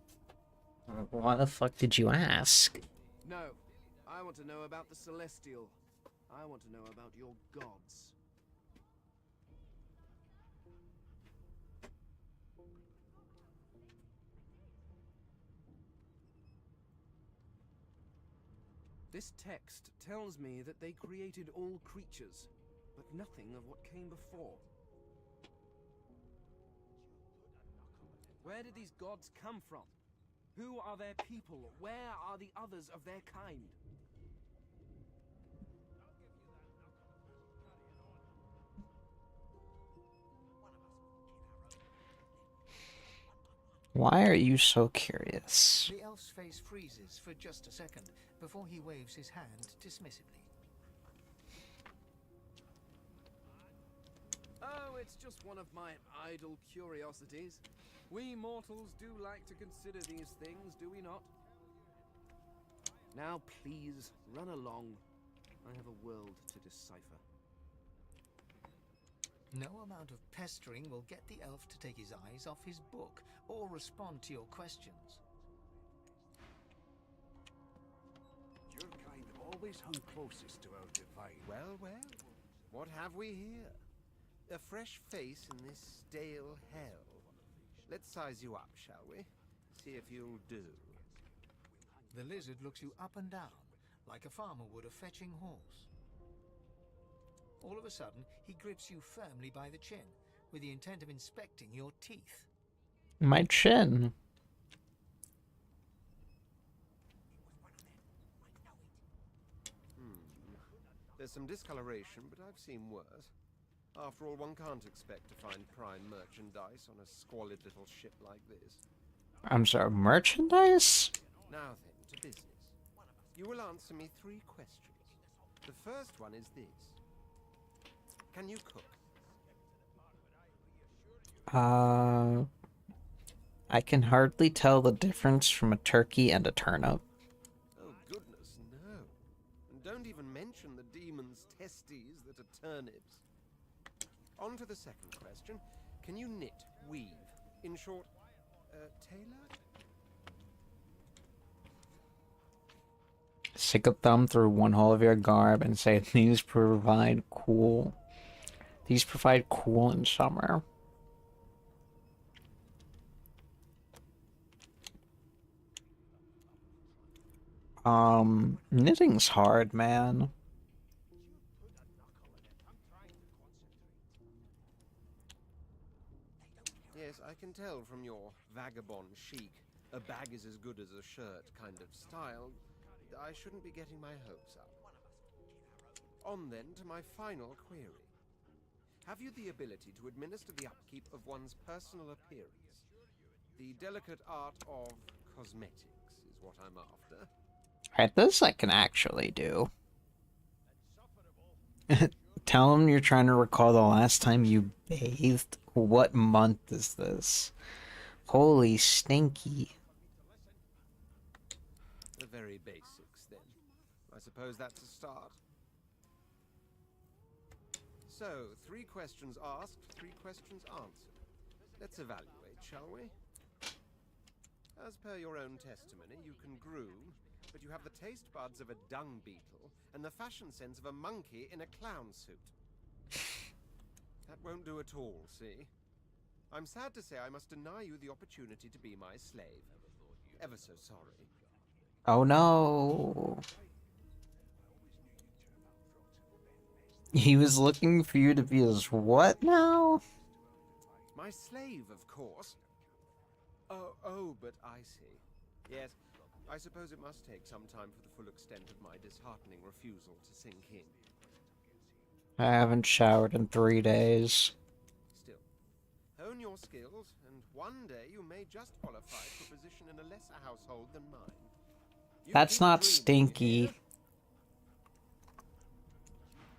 Why the fuck did you ask? No. I want to know about the Celestial. I want to know about your gods. This text tells me that they created all creatures, but nothing of what came before. Where did these gods come from? Who are their people? Where are the others of their kind? Why are you so curious? The elf's face freezes for just a second before he waves his hand dismissively. Oh, it's just one of my idle curiosities. We mortals do like to consider these things, do we not? Now, please, run along. I have a world to decipher. No amount of pestering will get the elf to take his eyes off his book or respond to your questions. Your kind have always hung closest to our divine. Well, well, what have we here? A fresh face in this stale hell. Let's size you up, shall we? See if you'll do. The lizard looks you up and down, like a farmer would a fetching horse. All of a sudden, he grips you firmly by the chin, with the intent of inspecting your teeth. My chin. There's some discoloration, but I've seen worse. After all, one can't expect to find prime merchandise on a squalid little ship like this. I'm sorry, merchandise? Now then, to business. You will answer me 3 questions. The first one is this. Can you cook? I can hardly tell the difference from a turkey and a turnip. Oh, goodness, no. And don't even mention the demon's testes that are turnips. On to the second question. Can you knit, weave? In short, tailor? Stick a thumb through one hole of your garb and say, These provide cool in summer. Knitting's hard, man. Yes, I can tell from your vagabond chic, a bag is as good as a shirt kind of style. I shouldn't be getting my hopes up. On then to my final query. Have you the ability to administer the upkeep of one's personal appearance? The delicate art of cosmetics is what I'm after. Alright, this I can actually do. Tell him you're trying to recall the last time you bathed. What month is this? Holy stinky. The very basics, then. I suppose that's a start. So, 3 questions asked, 3 questions answered. Let's evaluate, shall we? As per your own testimony, you can groom, but you have the taste buds of a dung beetle and the fashion sense of a monkey in a clown suit. That won't do at all, see? I'm sad to say I must deny you the opportunity to be my slave. Ever so sorry. Oh no. He was looking for you to be his what now? My slave, of course. Oh, but I see. Yes, I suppose it must take some time for the full extent of my disheartening refusal to sink in. I haven't showered in 3 days. Still, hone your skills, and one day you may just qualify for a position in a lesser household than mine. You That's keep not dreaming, stinky. dear.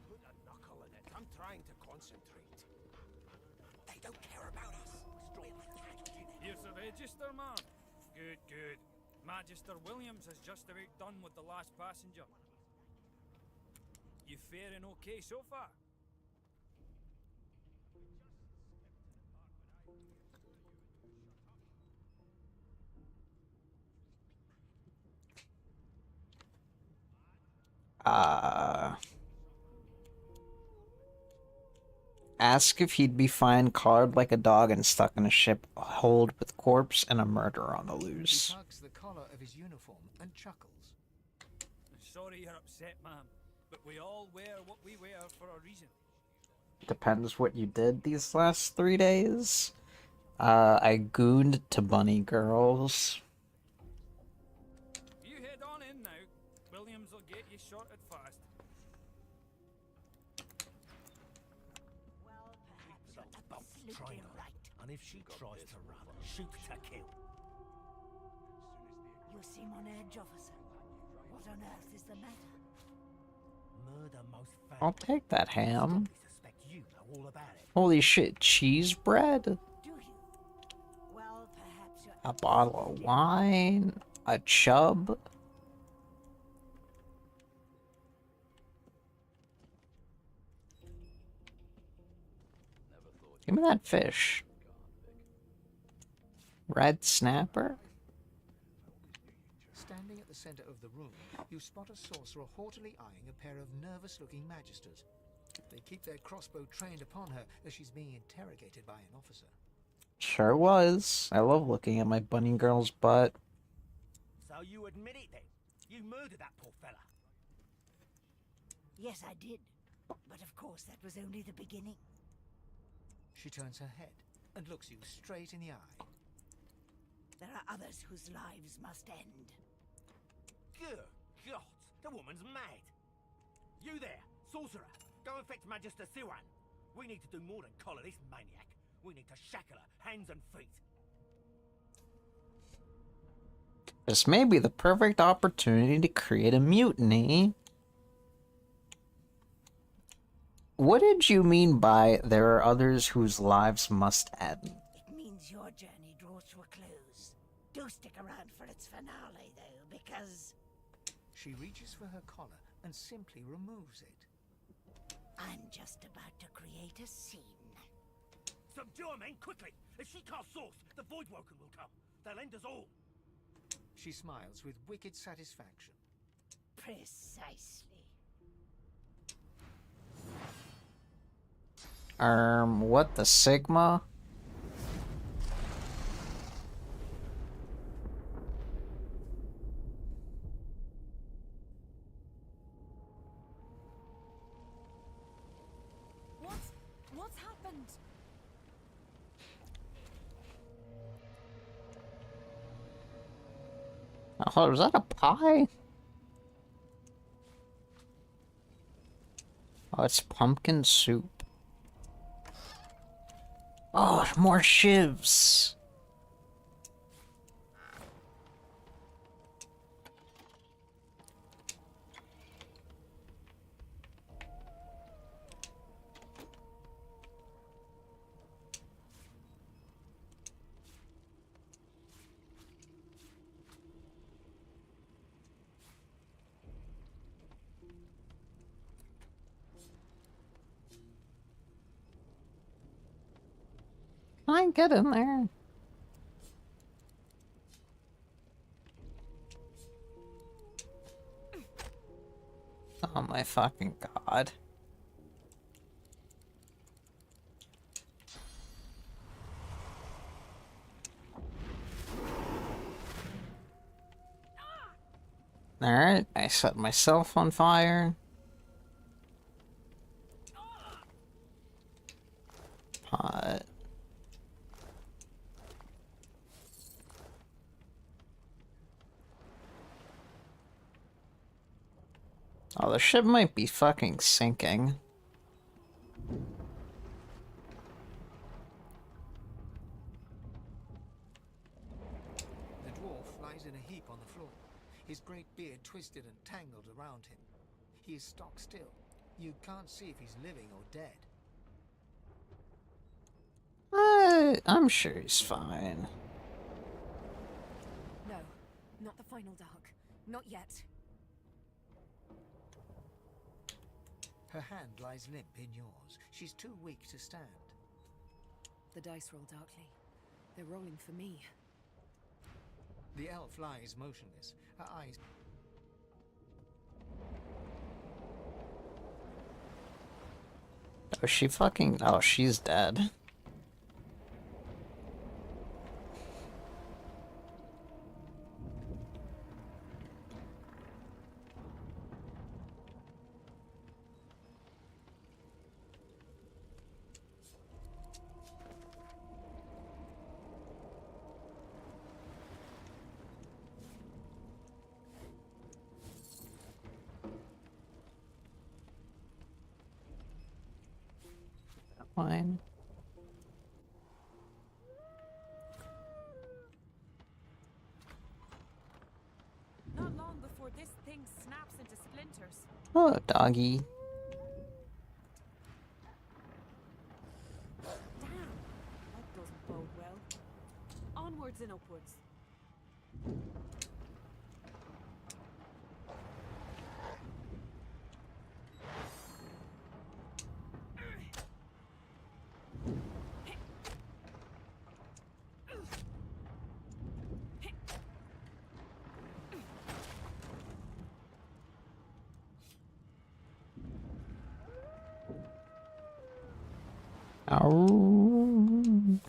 Put a knuckle in it. I'm trying to concentrate. They don't care about us. Here's the register, ma'am. Good, good. Magister Williams has just about done with the last passenger. You faring okay so far? Ask if he'd be fine collared like a dog and stuck in a ship hold with corpse and a murderer on the loose. He tugs the collar of his uniform and chuckles. Sorry you're upset, ma'am, but we all wear what we wear for a reason. Depends what you did these last 3 days. I gooned to bunny girls. You head on in now. Williams will get you sorted fast. Train right, and if she tries to run, shoot to kill. You seem on edge, officer. What on earth is the matter? Murder most foul. I'll take that ham. Suspect you know all about it. Holy shit, cheese bread? Do you? Well, perhaps you're... A bottle of wine? A chub? Give me that fish. Red snapper? Standing at the center of the room, you spot a sorcerer haughtily eyeing a pair of nervous-looking magisters. They keep their crossbow trained upon her as she's being interrogated by an officer. Sure was. I love looking at my bunny girl's butt. So you admit it then? You murdered that poor fella? Yes, I did. But of course, that was only the beginning. She turns her head and looks you straight in the eye. There are others whose lives must end. Good God, the woman's mad. You there, sorcerer, go and fetch Magister Siwan. We need to do more than collar this maniac. We need to shackle her, hands and feet. This may be the perfect opportunity to create a mutiny. What did you mean by there are others whose lives must end? It means your journey draws to a close. Do stick around for its finale, though, because... She reaches for her collar and simply removes it. I'm just about to create a scene. Subdue her, men, quickly! If she casts Source, the Voidwoken will come. They'll end us all. She smiles with wicked satisfaction. Precisely. What the Sigma? What's happened? Oh, was that a pie? Oh, it's pumpkin soup. Oh, more shivs. I get in there. Oh my fucking god. Alright, I set myself on fire. Pot. Oh, the ship might be fucking sinking. The dwarf lies in a heap on the floor, his great beard twisted and tangled around him. He is stock still. You can't see if he's living or dead. I'm sure he's fine. No, not the final dark. Not yet. Her hand lies limp in yours. She's too weak to stand. The dice roll darkly. They're rolling for me. The elf lies motionless, her eyes... Oh, she fucking... Oh, she's dead. Fine. Not long before this thing snaps into splinters. Oh, doggy. Damn, that doesn't bode well. Onwards and upwards. Oh.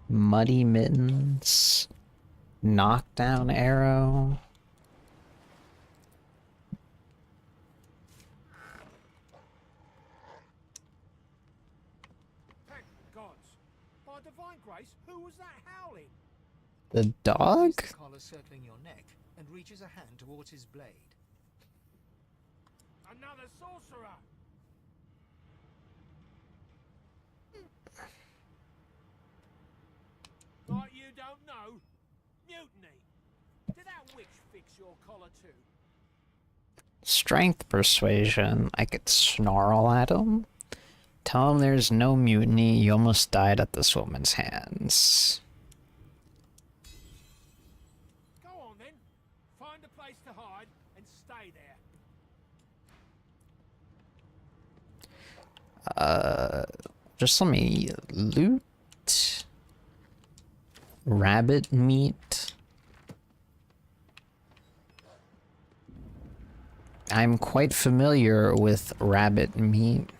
Muddy Mittens. Knockdown arrow. Thank gods. By divine grace, who was that howling? The dog? The collar circling your neck and reaches a hand towards his blade. Another sorcerer! Like you don't know? Mutiny! Did that witch fix your collar too? Strength persuasion. I could snarl at him. Tell him there's no mutiny. You almost died at this woman's hands. Go on then. Find a place to hide and stay there. Just let me loot. Rabbit meat. I'm quite familiar with rabbit meat.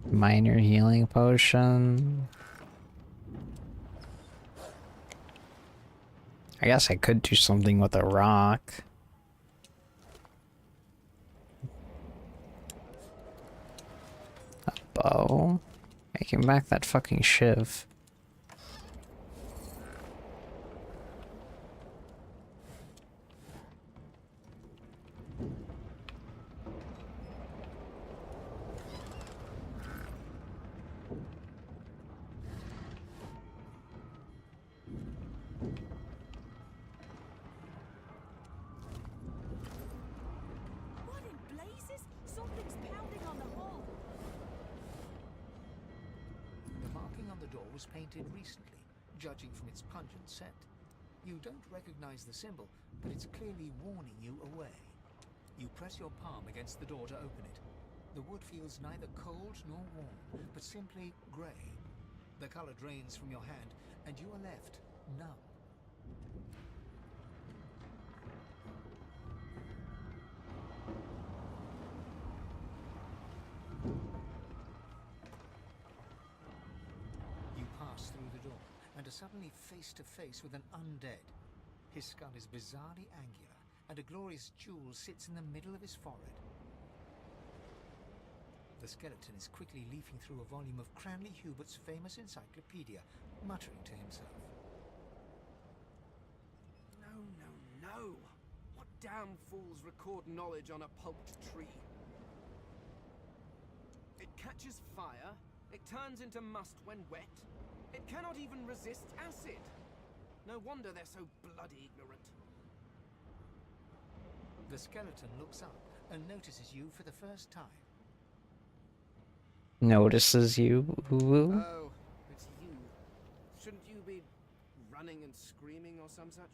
Minor healing potion. I guess I could do something with a rock. A bow. Making back that fucking shiv. Was painted recently, judging from its pungent scent. You don't recognize the symbol, but it's clearly warning you away. You press your palm against the door to open it. The wood feels neither cold nor warm, but simply grey. The color drains from your hand, and you are left numb. And are suddenly face to face with an undead. His skull is bizarrely angular, and a glorious jewel sits in the middle of his forehead. The skeleton is quickly leafing through a volume of Cranley Hubert's famous encyclopedia, muttering to himself. No. What damn fools record knowledge on a pulped tree? It catches fire, it turns into must when wet. It cannot even resist acid. No wonder they're so bloody ignorant. The skeleton looks up and notices you for the first time. Notices you? Oh, it's you. Shouldn't you be running and screaming or some such?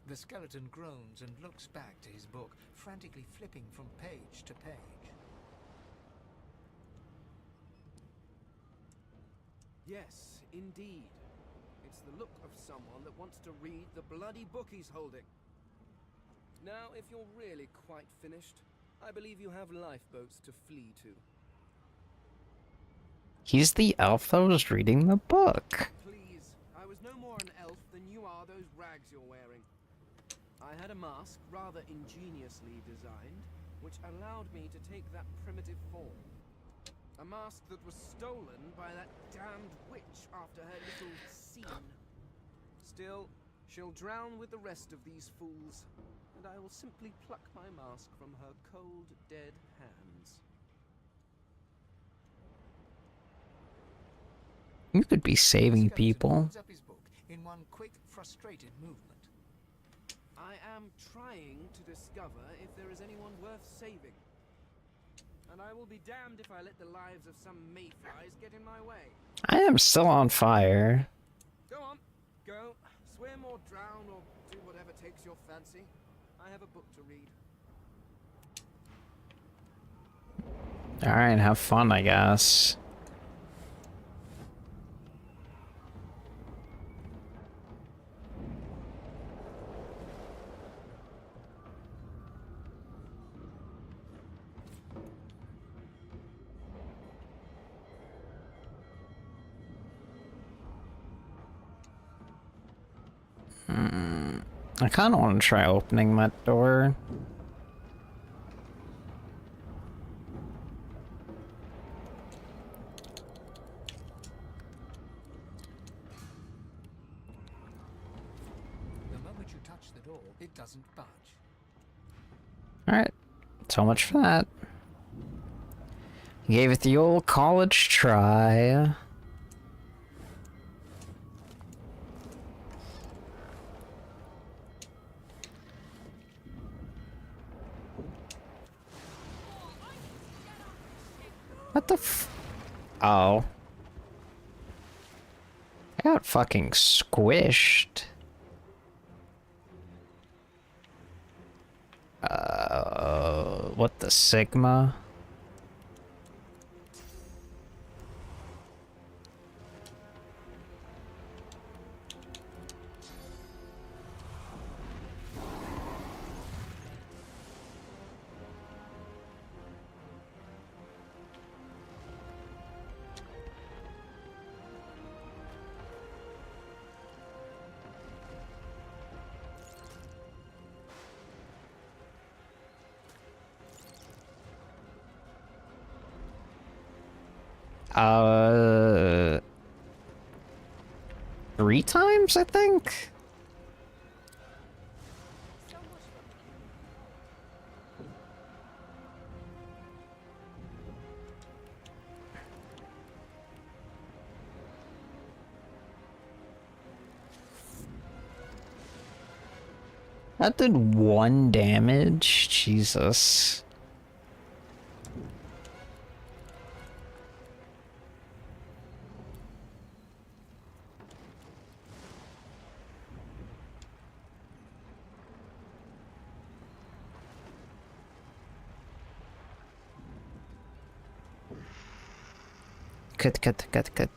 The skeleton groans and looks back to his book, frantically flipping from page to page. Yes, indeed. It's the look of someone that wants to read the bloody book he's holding. Now, if you're really quite finished, I believe you have lifeboats to flee to. He's the elf that was reading the book. Please, I was no more an elf than you are those rags you're wearing. I had a mask, rather ingeniously designed, which allowed me to take that primitive form. A mask that was stolen by that damned witch after her little scene. Still, she'll drown with the rest of these fools, and I will simply pluck my mask from her cold, dead hands. You could be saving people. Holds up his book in one quick, frustrated movement. I am trying to discover if there is anyone worth saving. I will be damned if I let the lives of some mayflies get in my way. I am still on fire. Go on, go. Swim or drown or do whatever takes your fancy. I have a book to read. Alright, have fun, I guess. I kind of want to try opening that door. The moment you touch the door, it doesn't budge. Alright, so much for that. Gave it the old college try. What the f- Oh. I got fucking squished. What the Sigma? Three times, I think? That did 1 damage? Jesus. Cut.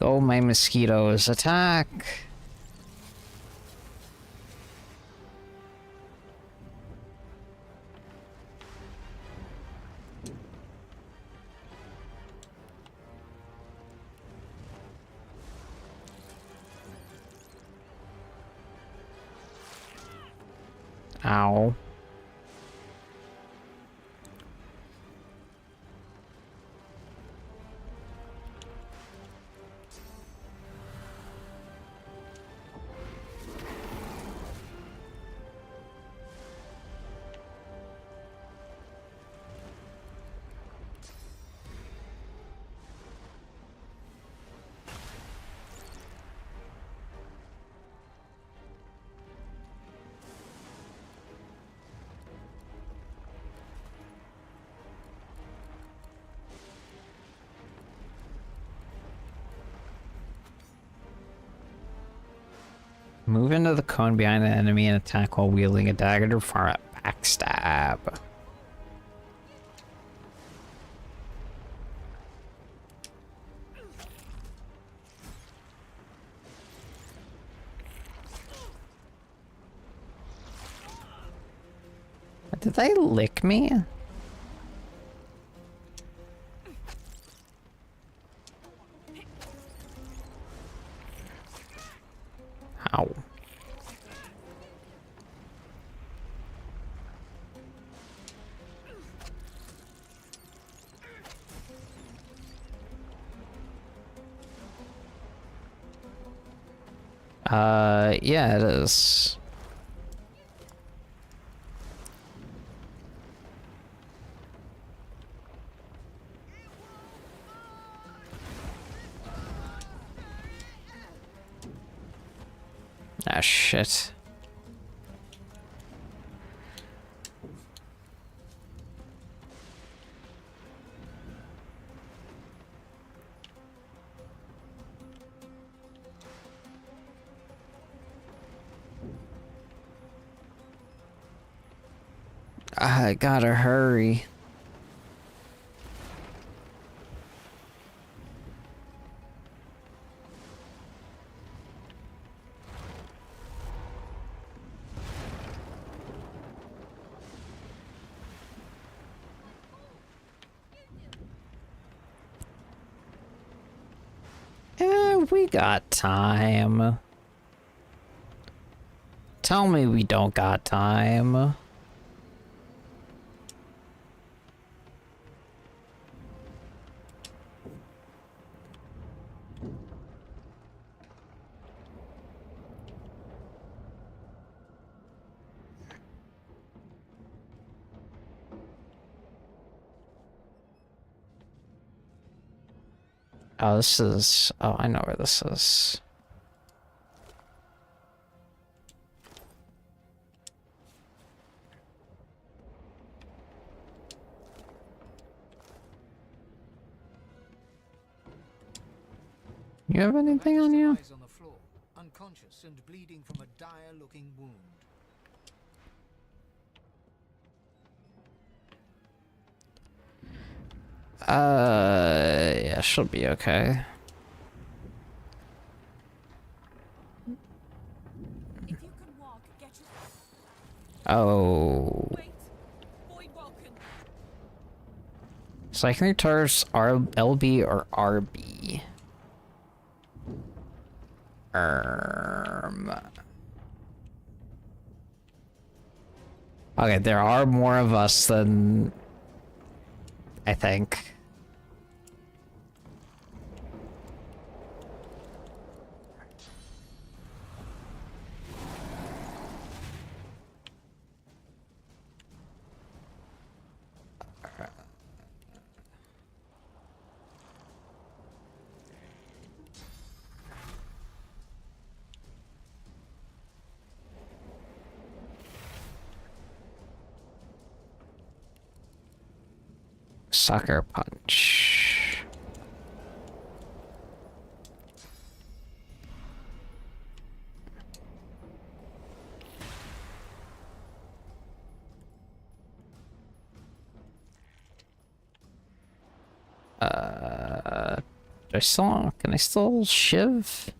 Oh, my mosquitoes, attack! Ow. Move into the cone behind the enemy and attack while wielding a dagger to perform a backstab. Did they lick me? Ow. Yeah, it is. Ah, shit. I gotta hurry. We got time. Tell me we don't got time. Oh, this is... Oh, I know where this is. You have anything on you? Lies on the floor, unconscious and bleeding from a dire-looking wound. Yeah, she'll be okay. Oh. So I can targets are LB or RB. Okay, there are more of us than I think. Sucker punch. Can I still shiv?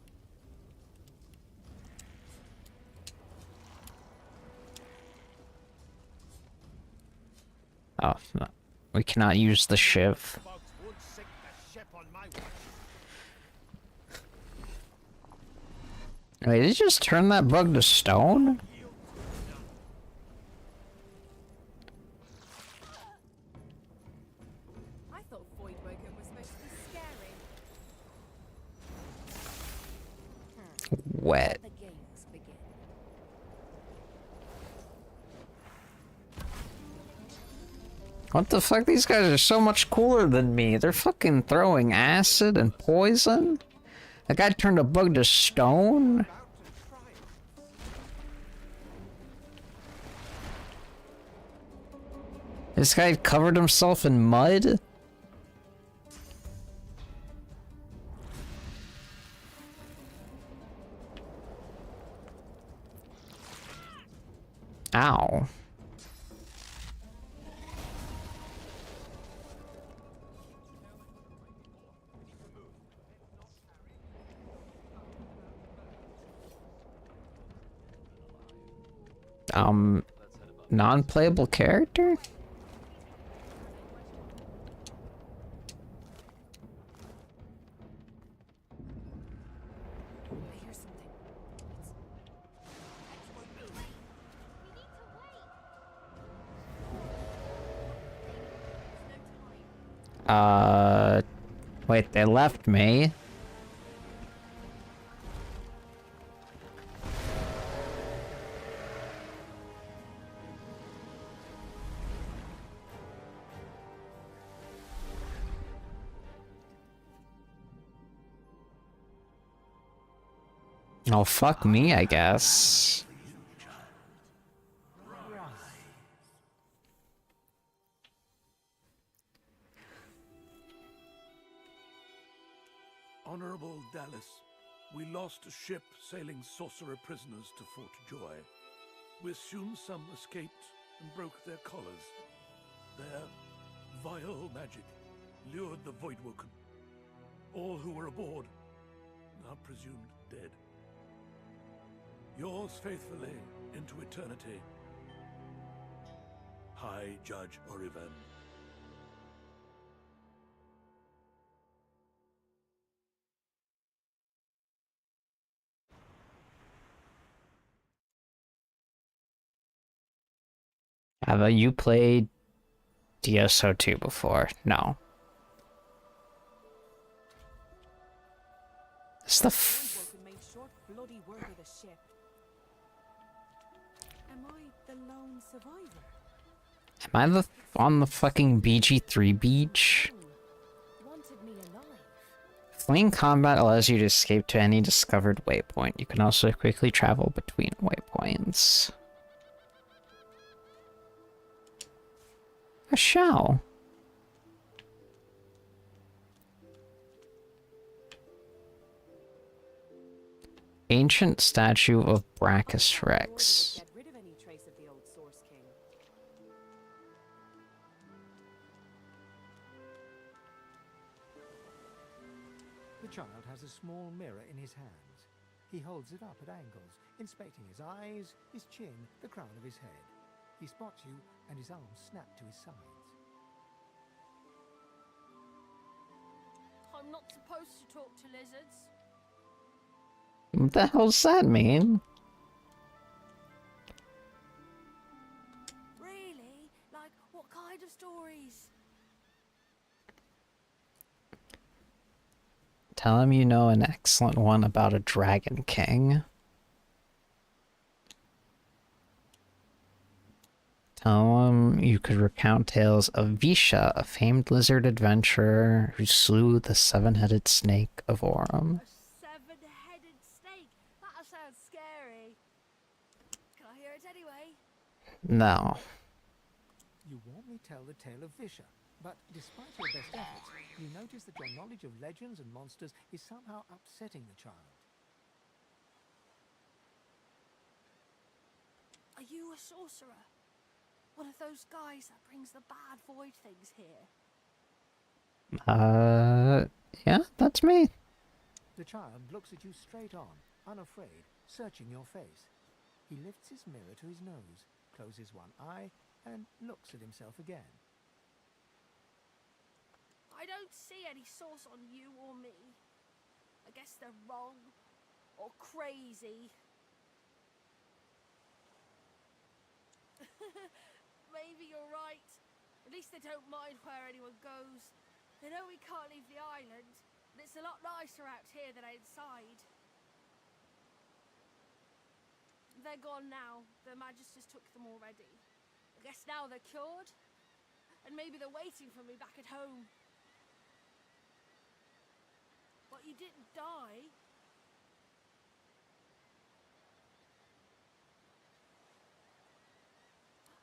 Oh, no. We cannot use the shiv. Wait, did you just turn that bug to stone? I thought Voidwoken was supposed to be scary. Wet. The games begin. What the fuck? These guys are so much cooler than me. They're fucking throwing acid and poison. That guy turned a bug to stone. This guy covered himself in mud. Ow. Non-playable character? Wait, they left me. Oh, fuck me, I guess. Honorable Dallas, we lost a ship sailing sorcerer prisoners to Fort Joy. We assume some escaped and broke their collars. Their vile magic lured the Voidwoken. All who were aboard are presumed dead. Yours faithfully into eternity, High Judge Orivan. Have you played DSO2 before? No. It's the made short bloody work of the ship. Am I the lone survivor? Am I on the fucking BG3 beach? Wanted me alive. Fleeing combat allows you to escape to any discovered waypoint. You can also quickly travel between waypoints. A shell. Ancient statue of Brachus Rex. Get rid of any trace of the old Source King. The child has a small mirror in his hands. He holds it up at angles, inspecting his eyes, his chin, the crown of his head. He spots you, and his arms snap to his sides. I'm not supposed to talk to lizards. What the hell does that mean? Really? Like, what kind of stories? Tell him you know an excellent one about a Dragon King. Tell him you could recount tales of Visha, a famed lizard adventurer who slew the seven-headed snake of Aurum. Seven-headed snake? That sounds scary. Can I hear it anyway? No. You warmly tell the tale of Visha, but despite your best efforts, you notice that your knowledge of legends and monsters is somehow upsetting the child. Are you a sorcerer? One of those guys that brings the bad void things here? Yeah, that's me. The child looks at you straight on, unafraid, searching your face. He lifts his mirror to his nose, closes one eye, and looks at himself again. I don't see any source on you or me. I guess they're wrong or crazy. Maybe you're right. At least they don't mind where anyone goes. They know we can't leave the island, but it's a lot nicer out here than outside. They're gone now. The Magisters took them already. I guess now they're cured. And maybe they're waiting for me back at home. But you didn't die.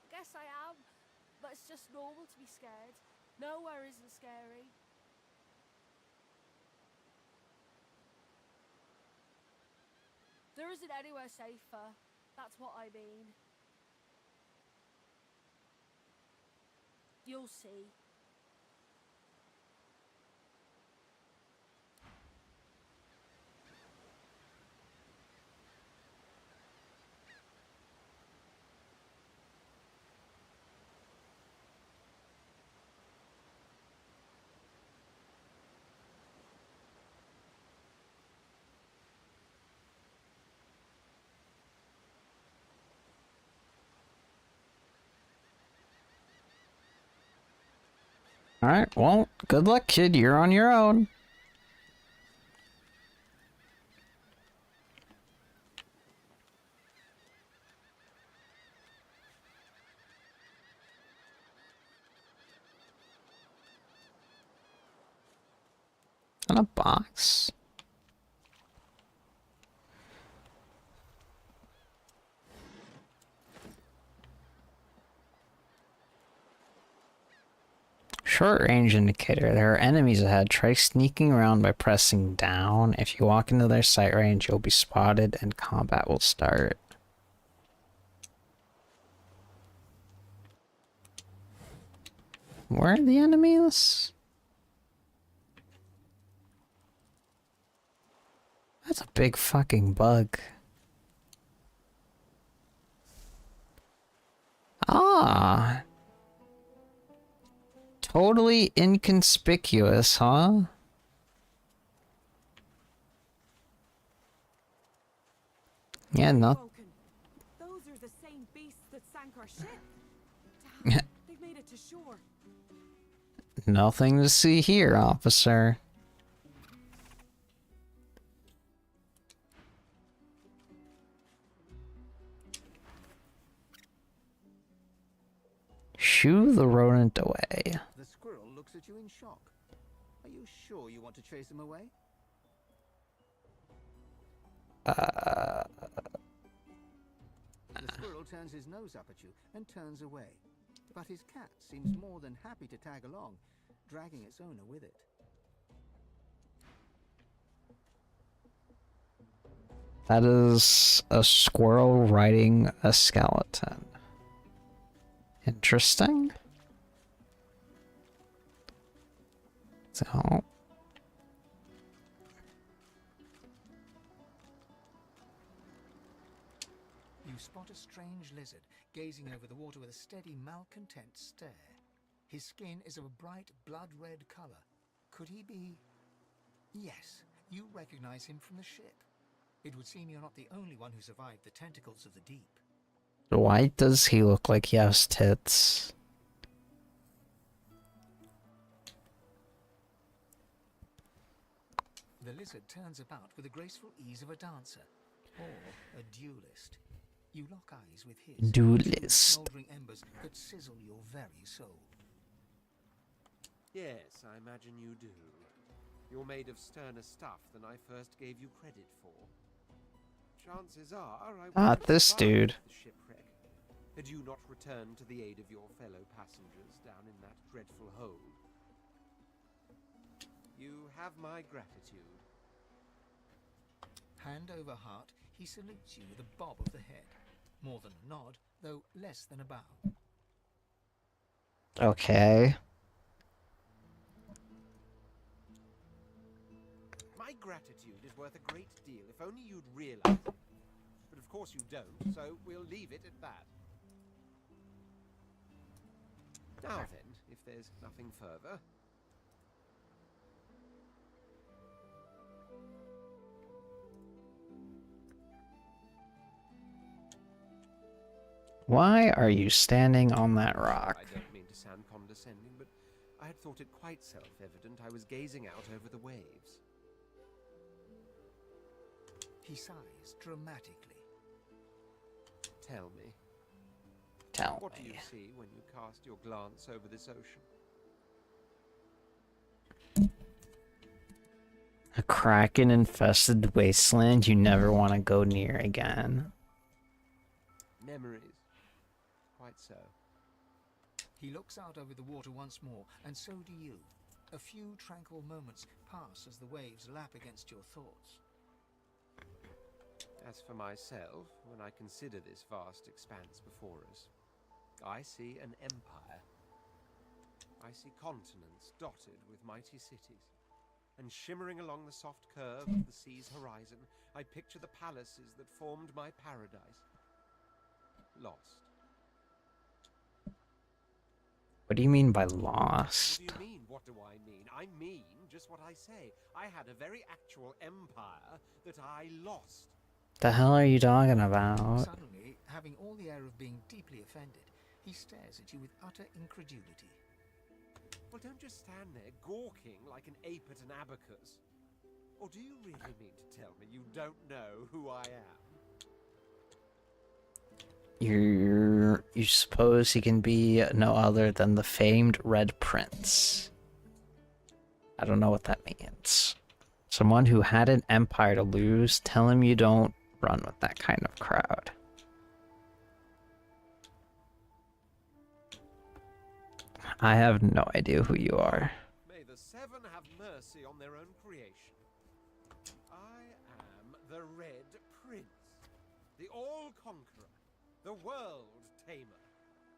I guess I am, but it's just normal to be scared. Nowhere isn't scary. There isn't anywhere safer. That's what I mean. You'll see. Alright, well, good luck, kid. You're on your own. And a box. Short range indicator. There are enemies ahead. Try sneaking around by pressing down. If you walk into their sight range, you'll be spotted and combat will start. Where are the enemies? That's a big fucking bug. Ah. Totally inconspicuous, huh? Yeah, not. Those are the same beasts that sank our ship. Damn, they've made it to shore. Nothing to see here, officer. Shoo the rodent away. The squirrel looks at you in shock. Are you sure you want to chase him away? The squirrel turns his nose up at you and turns away. But his cat seems more than happy to tag along, dragging its owner with it. That is a squirrel riding a skeleton. Interesting. So... You spot a strange lizard gazing over the water with a steady, malcontent stare. His skin is of a bright, blood-red color. Could he be... Yes, you recognize him from the ship. It would seem you're not the only one who survived the tentacles of the deep. Why does he look like he has tits? The lizard turns about with the graceful ease of a dancer, or a duelist. You lock eyes with his. Duelist. Smoldering embers that sizzle your very soul. Yes, I imagine you do. You're made of sterner stuff than I first gave you credit for. Chances are I Not this dude. The shipwreck. Had you not returned to the aid of your fellow passengers down in that dreadful hole. You have my gratitude. Hand over heart, he salutes you with a bob of the head. More than a nod, though less than a bow. Okay. My gratitude is worth a great deal if only you'd realize it. But of course you don't, so we'll leave it at that. Now then, if there's nothing further... Why are you standing on that rock? I don't mean to sound condescending, but I had thought it quite self-evident I was gazing out over the waves. He sighs dramatically. Tell me. What do you see when you cast your glance over this ocean? A kraken-infested wasteland you never want to go near again. Memories. Quite so. He looks out over the water once more, and so do you. A few tranquil moments pass as the waves lap against your thoughts. As for myself, when I consider this vast expanse before us, I see an empire. I see continents dotted with mighty cities. And shimmering along the soft curve of the sea's horizon, I picture the palaces that formed my paradise. Lost. What do you mean by lost? What do you mean, what do I mean? I mean just what I say. I had a very actual empire that I lost. The hell are you talking about? Suddenly, having all the air of being deeply offended, he stares at you with utter incredulity. Well, don't just stand there gawking like an ape at an abacus. Or do you really mean to tell me you don't know who I am? You suppose he can be no other than the famed Red Prince. I don't know what that means. Someone who had an empire to lose, tell him you don't run with that kind of crowd. I have no idea who you are. May the Seven have mercy on their own creation. I am the Red Prince, the All-Conqueror, the World-Tamer,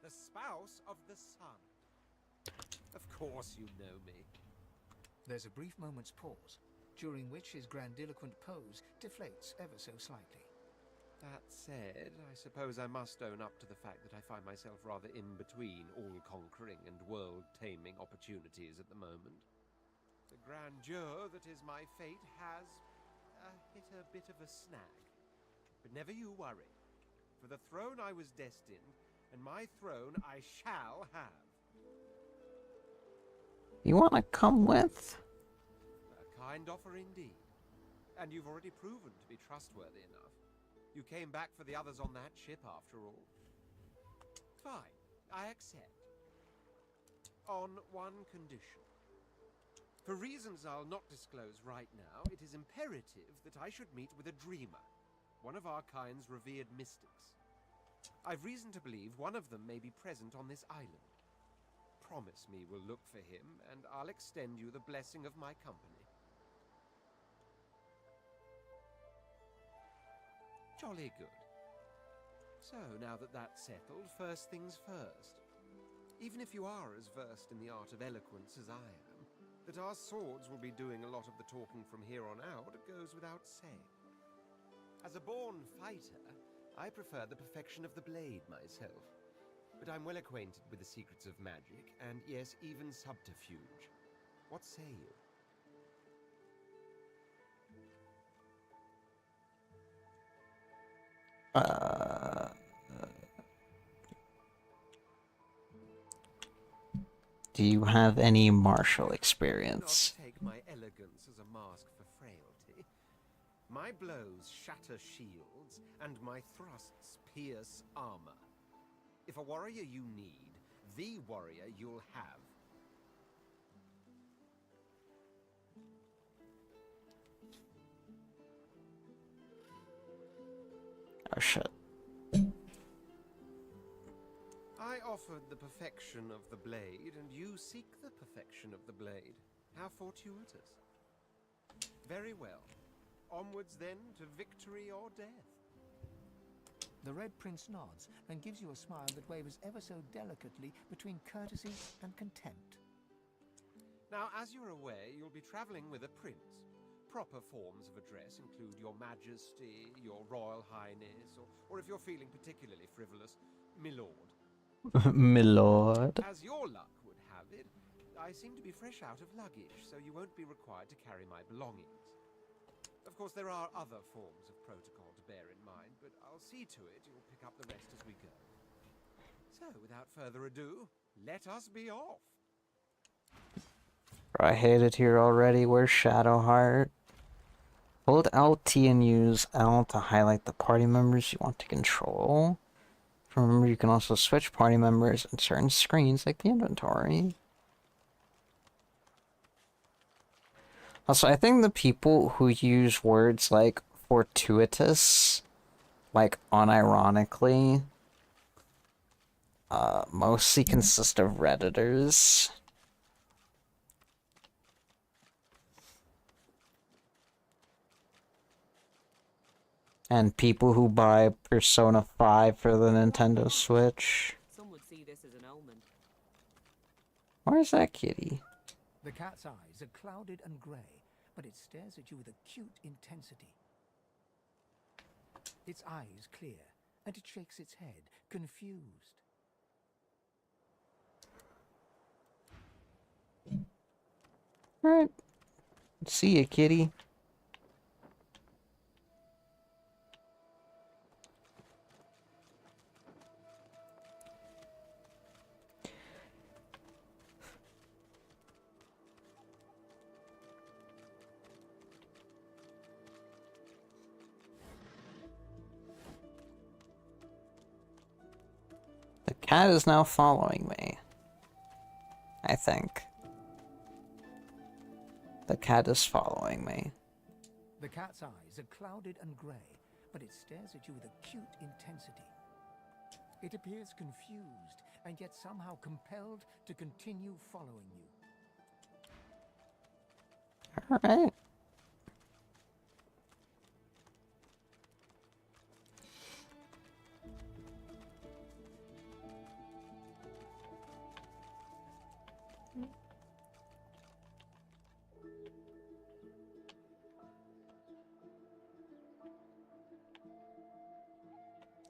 the spouse of the Sun. Of course you know me. There's a brief moment's pause, during which his grandiloquent pose deflates ever so slightly. That said, I suppose I must own up to the fact that I find myself rather in between all-conquering and world-taming opportunities at the moment. The grandeur that is my fate has hit a bit of a snag. But never you worry. For the throne I was destined, and my throne I shall have. You want to come with? A kind offer indeed. And you've already proven to be trustworthy enough. You came back for the others on that ship, after all. Fine, I accept. On one condition. For reasons I'll not disclose right now, it is imperative that I should meet with a dreamer, one of our kind's revered mystics. I've reason to believe one of them may be present on this island. Promise me we'll look for him, and I'll extend you the blessing of my company. Jolly good. So, now that that's settled, first things first. Even if you are as versed in the art of eloquence as I am, that our swords will be doing a lot of the talking from here on out goes without saying. As a born fighter, I prefer the perfection of the blade myself. But I'm well acquainted with the secrets of magic, and yes, even subterfuge. What say you? Do you have any martial experience? Do not take my elegance as a mask for frailty. My blows shatter shields, and my thrusts pierce armor. If a warrior you need, the warrior you'll have. Oh shit. I offered the perfection of the blade, and you seek the perfection of the blade. How fortuitous. Very well. Onwards then to victory or death. The Red Prince nods and gives you a smile that wavers ever so delicately between courtesy and contempt. Now, as you're aware, you'll be traveling with a prince. Proper forms of address include Your Majesty, Your Royal Highness, or if you're feeling particularly frivolous, Milord. Milord. As your luck would have it, I seem to be fresh out of luggage, so you won't be required to carry my belongings. Of course, there are other forms of protocol to bear in mind, but I'll see to it you'll pick up the rest as we go. So, without further ado, let us be off. I hate it here already. Where's Shadowheart? Hold LT and use L to highlight the party members you want to control. Remember, you can also switch party members in certain screens, like the inventory. Also, I think the people who use words like fortuitous, like unironically, mostly consist of Redditors. And people who buy Persona 5 for the Nintendo Switch. Some would see this as an omen. Where's that kitty? The cat's eyes are clouded and grey, but it stares at you with acute intensity. Its eyes clear, and it shakes its head, confused. Alright. See ya, kitty. The cat is now following me. I think. The cat is following me. The cat's eyes are clouded and grey, but it stares at you with acute intensity. It appears confused and yet somehow compelled to continue following you. Alright.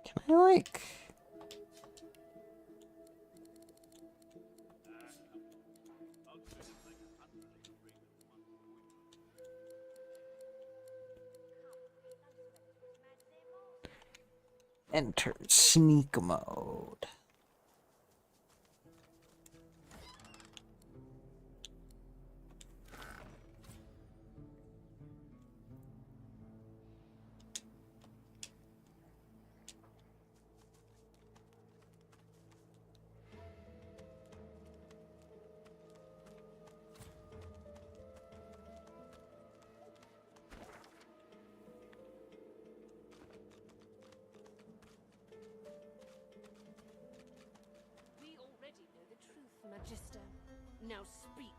Can I like... Enter sneak mode. We already know the truth, Magister. Now speak.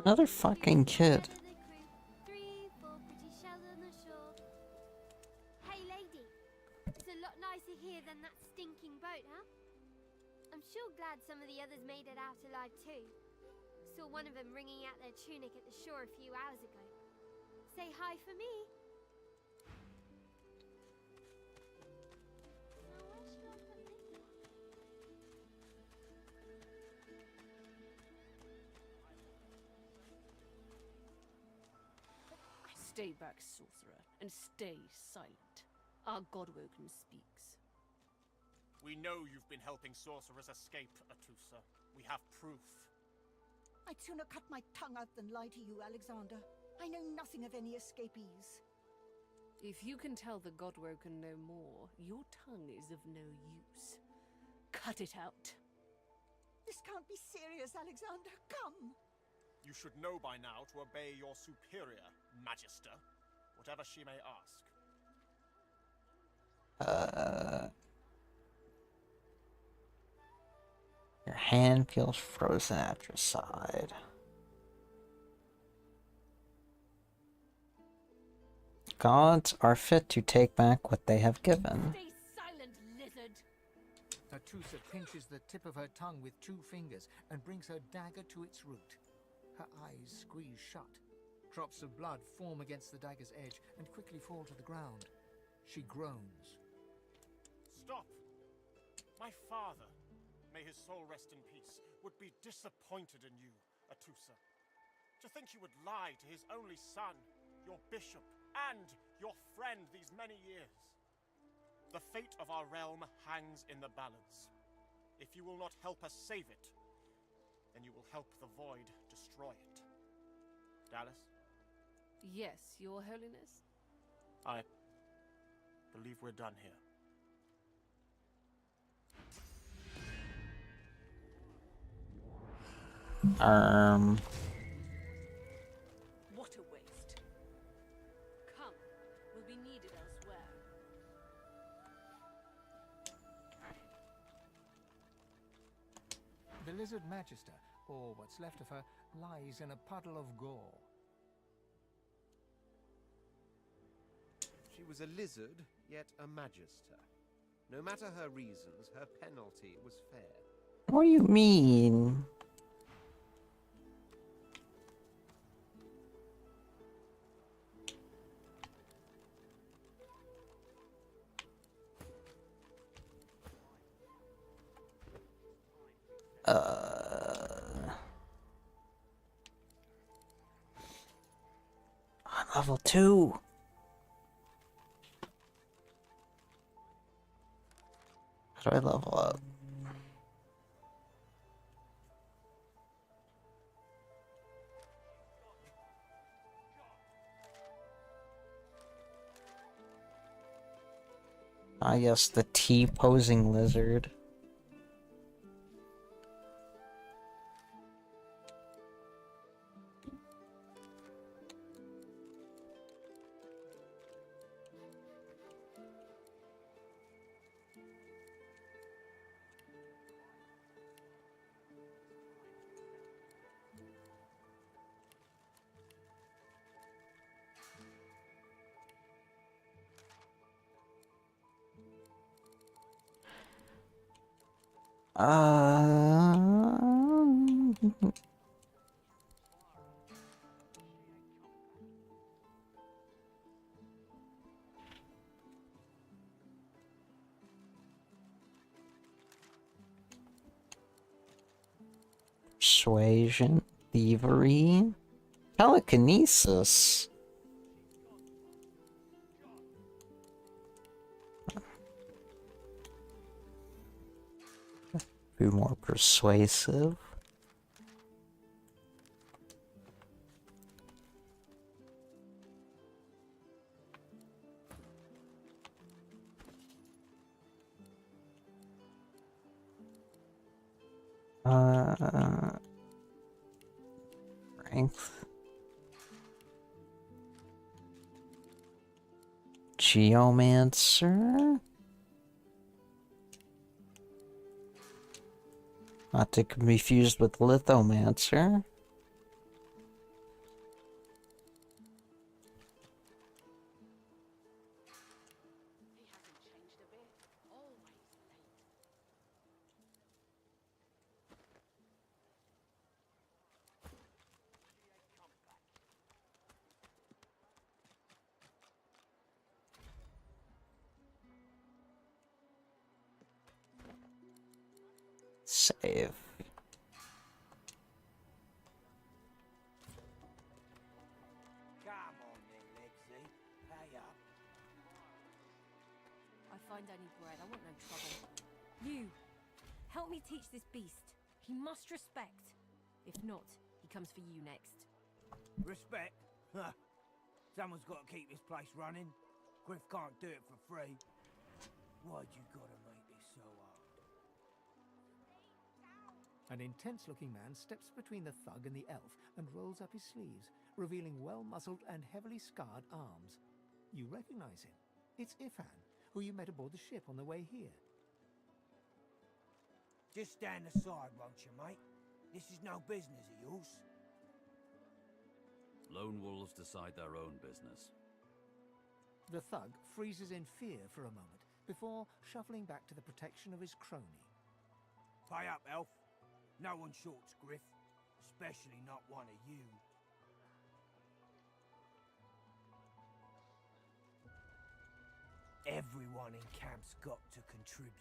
Another fucking kid. Hey lady, it's a lot nicer here than that stinking boat, huh? I'm sure glad some of the others made it out alive too. Saw one of them wringing out their tunic at the shore a few hours ago. Say hi for me. Now where should I put this one? Stay back, sorcerer, and stay silent. Our Godwoken speaks. We know you've been helping sorcerers escape, Atusa. We have proof. I'd sooner cut my tongue out than lie to you, Alexander. I know nothing of any escapees. If you can tell the Godwoken no more, your tongue is of no use. Cut it out. This can't be serious, Alexander. Come! You should know by now to obey your superior, Magister, whatever she may ask. Your hand feels frozen at your side. Gods are fit to take back what they have given. Stay silent, lizard! Atusa pinches the tip of her tongue with 2 fingers and brings her dagger to its root. Her eyes squeeze shut. Drops of blood form against the dagger's edge and quickly fall to the ground. She groans. Stop! My father, may his soul rest in peace, would be disappointed in you, Atusa. To think you would lie to his only son, your bishop, and your friend these many years. The fate of our realm hangs in the balance. If you will not help us save it, then you will help the Void destroy it. Dallas? Yes, Your Holiness? I believe we're done here. What a waste. Come, we'll be needed elsewhere. The Lizard Magister, or what's left of her, lies in a puddle of gore. She was a lizard, yet a magister. No matter her reasons, her penalty was fair. What do you mean? I'm level 2. How do I level up? Ah, yes, the T-posing lizard. Persuasion, thievery, telekinesis. Be more persuasive. Strength. Geomancer. Not to be confused with Lithomancer. Save. Come on then, Lexi. Pay up. I find only bread. I want no trouble. You, help me teach this beast. He must respect. If not, he comes for you next. Respect? Huh. Someone's got to keep this place running. Griff can't do it for free. Why'd you gotta make this so hard? An intense-looking man steps between the thug and the elf and rolls up his sleeves, revealing well-muscled and heavily scarred arms. You recognize him. It's Ifan, who you met aboard the ship on the way here. Just stand aside, won't you, mate? This is no business of yours. Lone wolves decide their own business. The thug freezes in fear for a moment before shuffling back to the protection of his crony. Pay up, elf. No one shorts Griff, especially not one of you. Everyone in camp's got to contribute.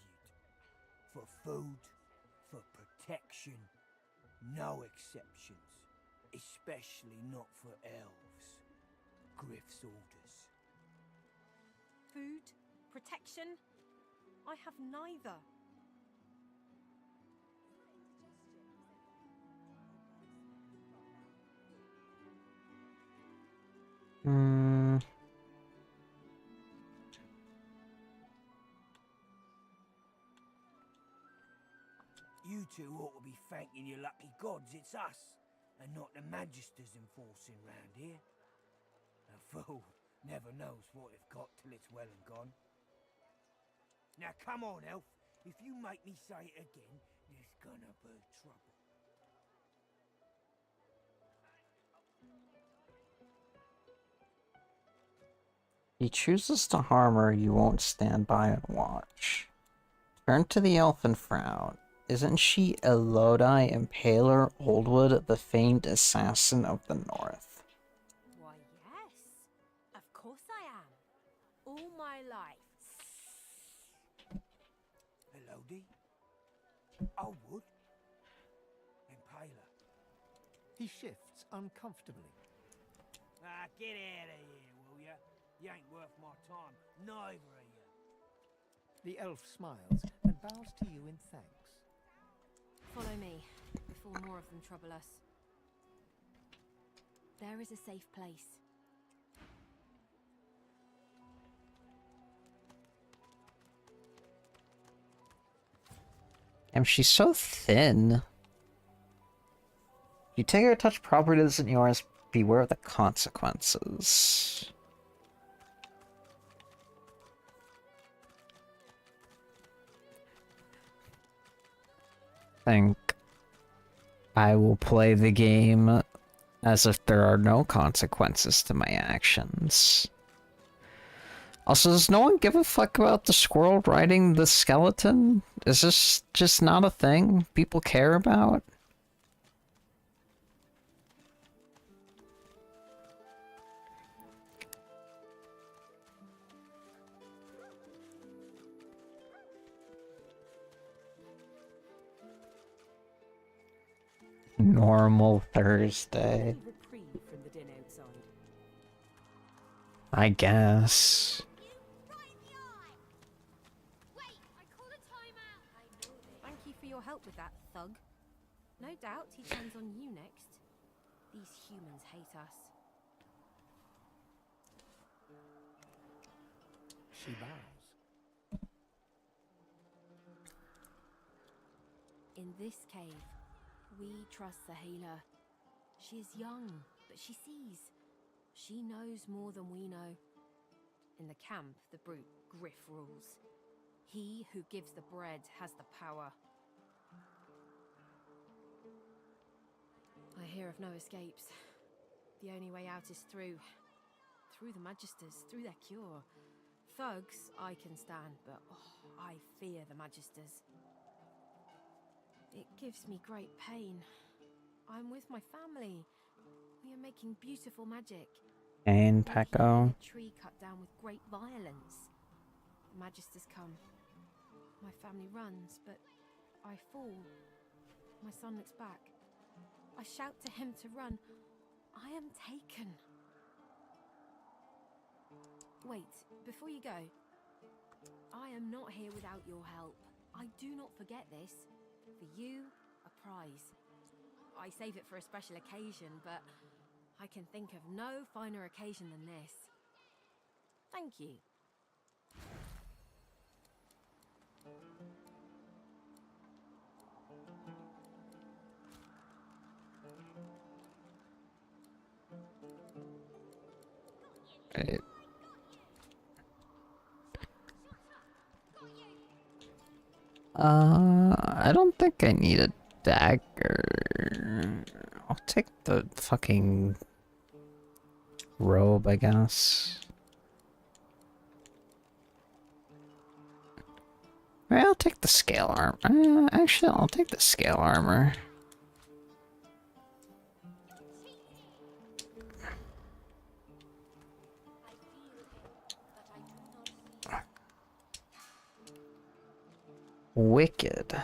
For food, for protection, no exceptions. Especially not for elves. Griff's orders. Food? Protection? I have neither. You two ought to be thanking your lucky gods it's us, and not the Magisters enforcing round here. A fool never knows what they've got till it's well and gone. Now come on, elf. If you make me say it again, there's gonna be trouble. He chooses to harm her, you won't stand by and watch. Turn to the elf and frown. Isn't she Elodie Impaler Oldwood, the famed assassin of the North? Why, yes. Of course I am. All my life. Elodie? Oldwood? Impaler? He shifts uncomfortably. Ah, get out of here, will ya? You ain't worth my time, neither of you. The elf smiles and bows to you in thanks. Follow me, before more of them trouble us. There is a safe place. Damn, she's so thin. You take her touch property that isn't yours, beware of the consequences. Think I will play the game as if there are no consequences to my actions. Also, does no one give a fuck about the squirrel riding the skeleton? Is this just not a thing people care about? Normal Thursday. I guess. Thank you for your help with that, thug. No doubt he turns on you next. These humans hate us. She bows. In this cave, we trust the healer. She is young, but she sees. She knows more than we know. In the camp, the brute Griff rules. He who gives the bread has the power. I hear of no escapes. The only way out is through the Magisters, through their cure. Thugs I can stand, but I fear the Magisters. It gives me great pain. I'm with my family. We are making beautiful magic. And Pecco. A tree cut down with great violence. The Magisters come. My family runs, but I fall. My son looks back. I shout to him to run. I am taken. Wait, before you go. I am not here without your help. I do not forget this. For you, a prize. I save it for a special occasion, but I can think of no finer occasion than this. Thank you. Right. I don't think I need a dagger. I'll take the fucking robe, I guess. I'll take the scale armor. Actually, I'll take the scale armor. Wicked.